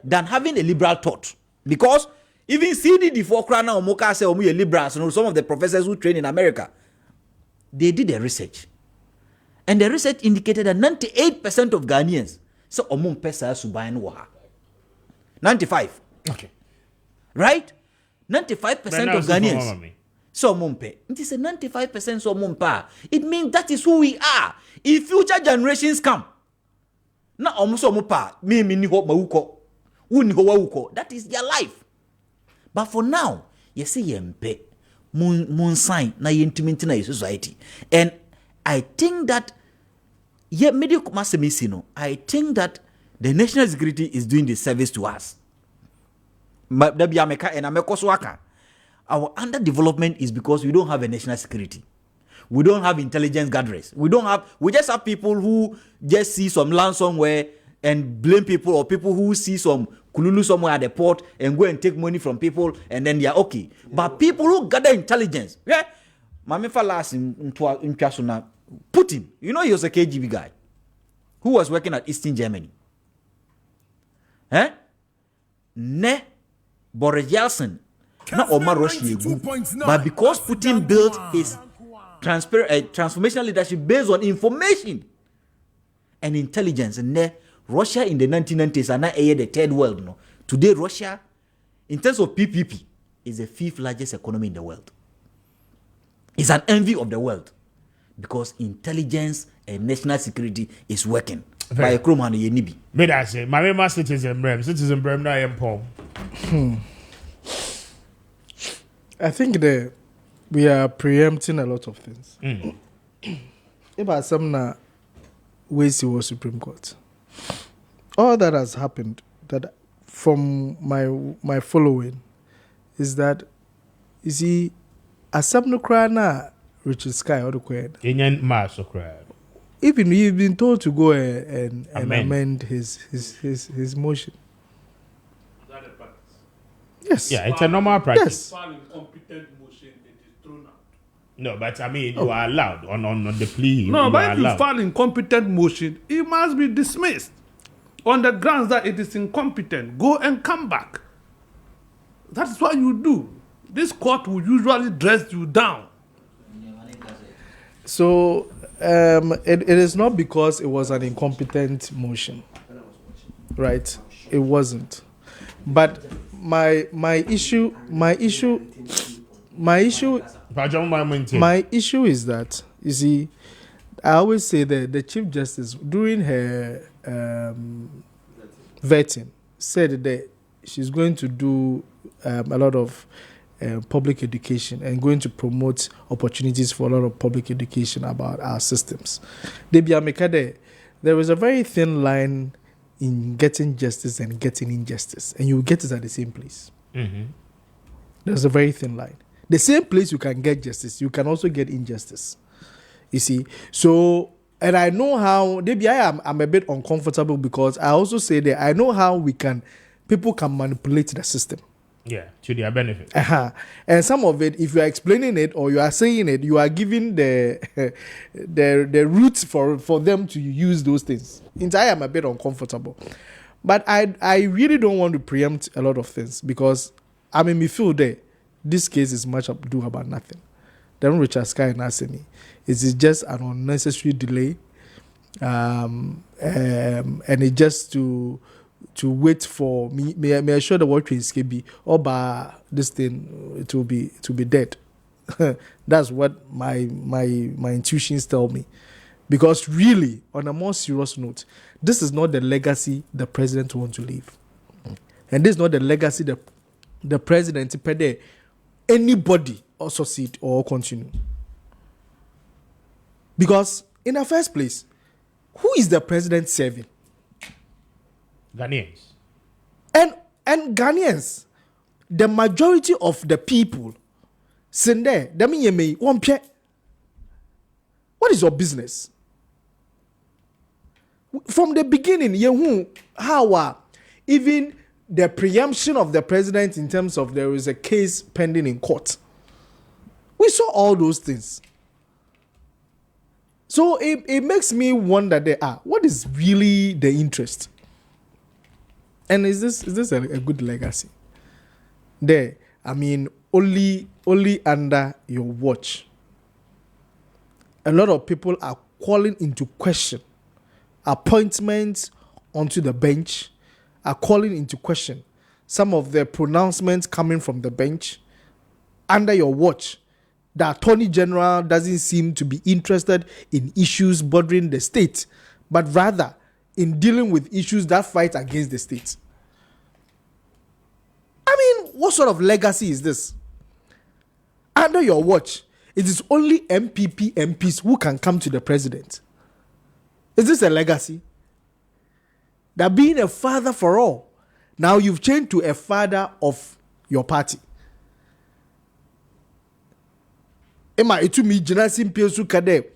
than having a liberal thought. Because even CDD for Krana or Moka say omu liberals, some of the professors who train in America, they did a research. And the research indicated that 98% of Ghanaians say omu pesa subayan waha. 95. Okay. Right? 95% of Ghanaians. So mumpe. It is a 95% so mumpa. It means that is who we are. If future generations come, na omuso mupa, me ni ho mauko, uni ho wauko. That is their life. But for now, you see yempe, mun sign na yentimenti na society. And I think that I think that the national security is doing the service to us. Our underdevelopment is because we don't have a national security. We don't have intelligence gatherers. We just have people who just see some land somewhere and blame people, or people who see some kululu somewhere at the port and go and take money from people and then they are okay. But people who gather intelligence, Putin, you know he was a KGB guy who was working at Eastern Germany. Boris Yeltsin, not Omar Russia, but because Putin built his transformational leadership based on information and intelligence, and Russia in the 1990s and now the third world. No? Today, Russia, in terms of PPP, is the 5th largest economy in the world. It's an envy of the world because intelligence and national security is working. By a Kromhan Yenibi. May I say, my member citizen Brem, I am Paul. I think we are preempting a lot of things. About some ways it was Supreme Court. All that has happened, that from my following, is that you see, Asam Krana Richard Sky or the Queen. Indian Mass of Crab. Even you've been told to go and amend his motion. Is that a practice? Yes. Yeah, it's a normal practice. File incompetent motion, it is thrown out. No, but I mean, you are allowed on the plea. No, but if you file incompetent motion, it must be dismissed on the grounds that it is incompetent. Go and come back. That's what you do. This court will usually dress you down. So it is not because it was an incompetent motion. right? It wasn't. But my issue is that, you see, I always say that the Chief Justice, during her vetting, said that she's going to do a lot of public education and going to promote opportunities for a lot of public education about our systems. There is a very thin line in getting justice and getting injustice, and you get it at the same place. Mm-hmm. There's a very thin line. The same place you can get justice, you can also get injustice. You see, so, and I know how, maybe I'm a bit uncomfortable because I also say that I know how people can manipulate the system. Yeah, to their benefit. And some of it, if you are explaining it or you are saying it, you are giving the roots for them to use those things. I am a bit uncomfortable. But I really don't want to preempt a lot of things because me feel that this case is much ado about nothing. Then Richard Sky and Aseni, it is just an unnecessary delay, and it just to wait for me. May I assure the work is KB or by this thing it will be dead. That's what my intuitions tell me. Because really, on a more serious note, this is not the legacy the president wants to leave, and this is not the legacy the president anybody or succeed or continue. Because in the first place, who is the president serving? Ghanaians. And Ghanaians, the majority of the people, sende, what is your business? From the beginning, how even the preemption of the president in terms of there is a case pending in court. We saw all those things. So it makes me wonder what is really the interest? And is this a good legacy? Only under your watch, a lot of people are calling into question appointments onto the bench, are calling into question some of the pronouncements coming from the bench under your watch. The Attorney General doesn't seem to be interested in issues bothering the state, but rather in dealing with issues that fight against the state. What sort of legacy is this? Under your watch, it is only MPs who can come to the president. Is this a legacy? That being a father for all, now you've changed to a father of your party. Emma, it to me, Janasim Piosu Kade,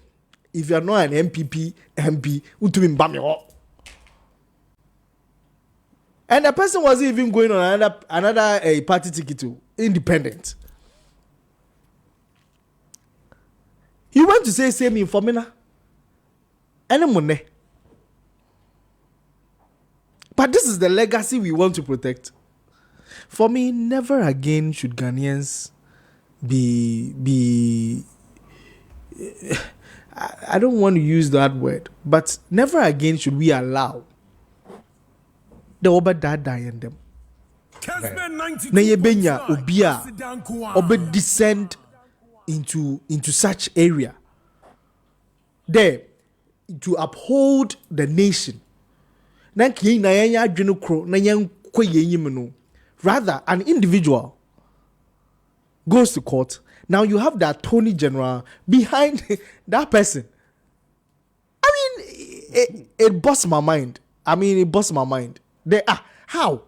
if you are not an MP, utumin bami. And the person wasn't even going on another party ticket to independent. You want to say same informana? Money. But this is the legacy we want to protect. For me, never again should Ghanaians be I don't want to use that word, but never again should we allow the Obadada in them. Nayebenya Obia Obe descend into such area there to uphold the nation. Rather, an individual goes to court. Now you have the Attorney General behind that person. It busts my mind. It busts my mind. How?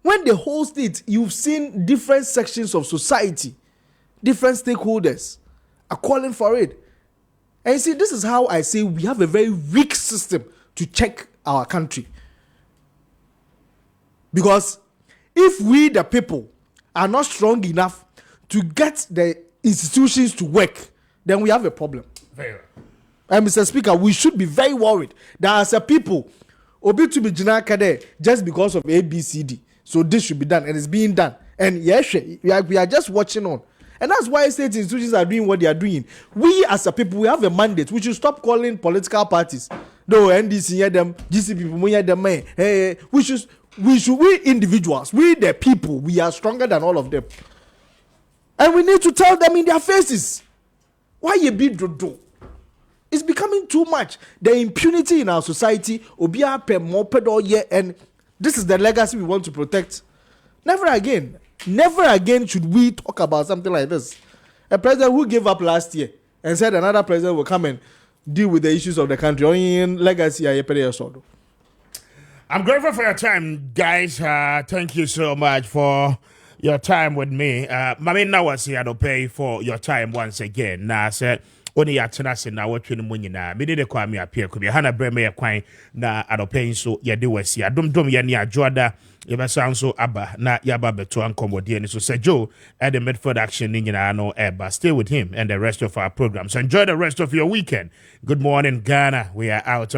When the whole state, you've seen different sections of society, different stakeholders are calling for it. And you see, this is how I say we have a very weak system to check our country. Because if we, the people, are not strong enough to get the institutions to work, then we have a problem. Very well. And Mr. Speaker, we should be very worried that as a people, Obi to be just because of ABCD. So this should be done, and it's being done. And yes, we are just watching on. And that's why state institutions are doing what they are doing. We as a people, we have a mandate. We should stop calling political parties though NDC hear them, GC people hear them. Hey, we individuals, we the people, we are stronger than all of them, and we need to tell them in their faces why you be do. It's becoming too much. The impunity in our society, obia pe more pedo ye, and this is the legacy we want to protect. Never again should we talk about something like this. A president who gave up last year and said another president will come and deal with the issues of the country. Only in legacy, I'm grateful for your time, guys. Thank you so much for your time with me. Mami Nawasi, I don't pay for your time once again. Now, I said, only ya tenase na watching munyina. Me de Kwame Appiah Kubi. Hana breme ya kwai na adopeng so ya diwesi. Dum ya ni ajuada. Yaba sound so abba na yaba beto ankomodi. So say Joe at the midfield action ninyina no eba. Stay with him and the rest of our program. So enjoy the rest of your weekend. Good morning, Ghana. We are out.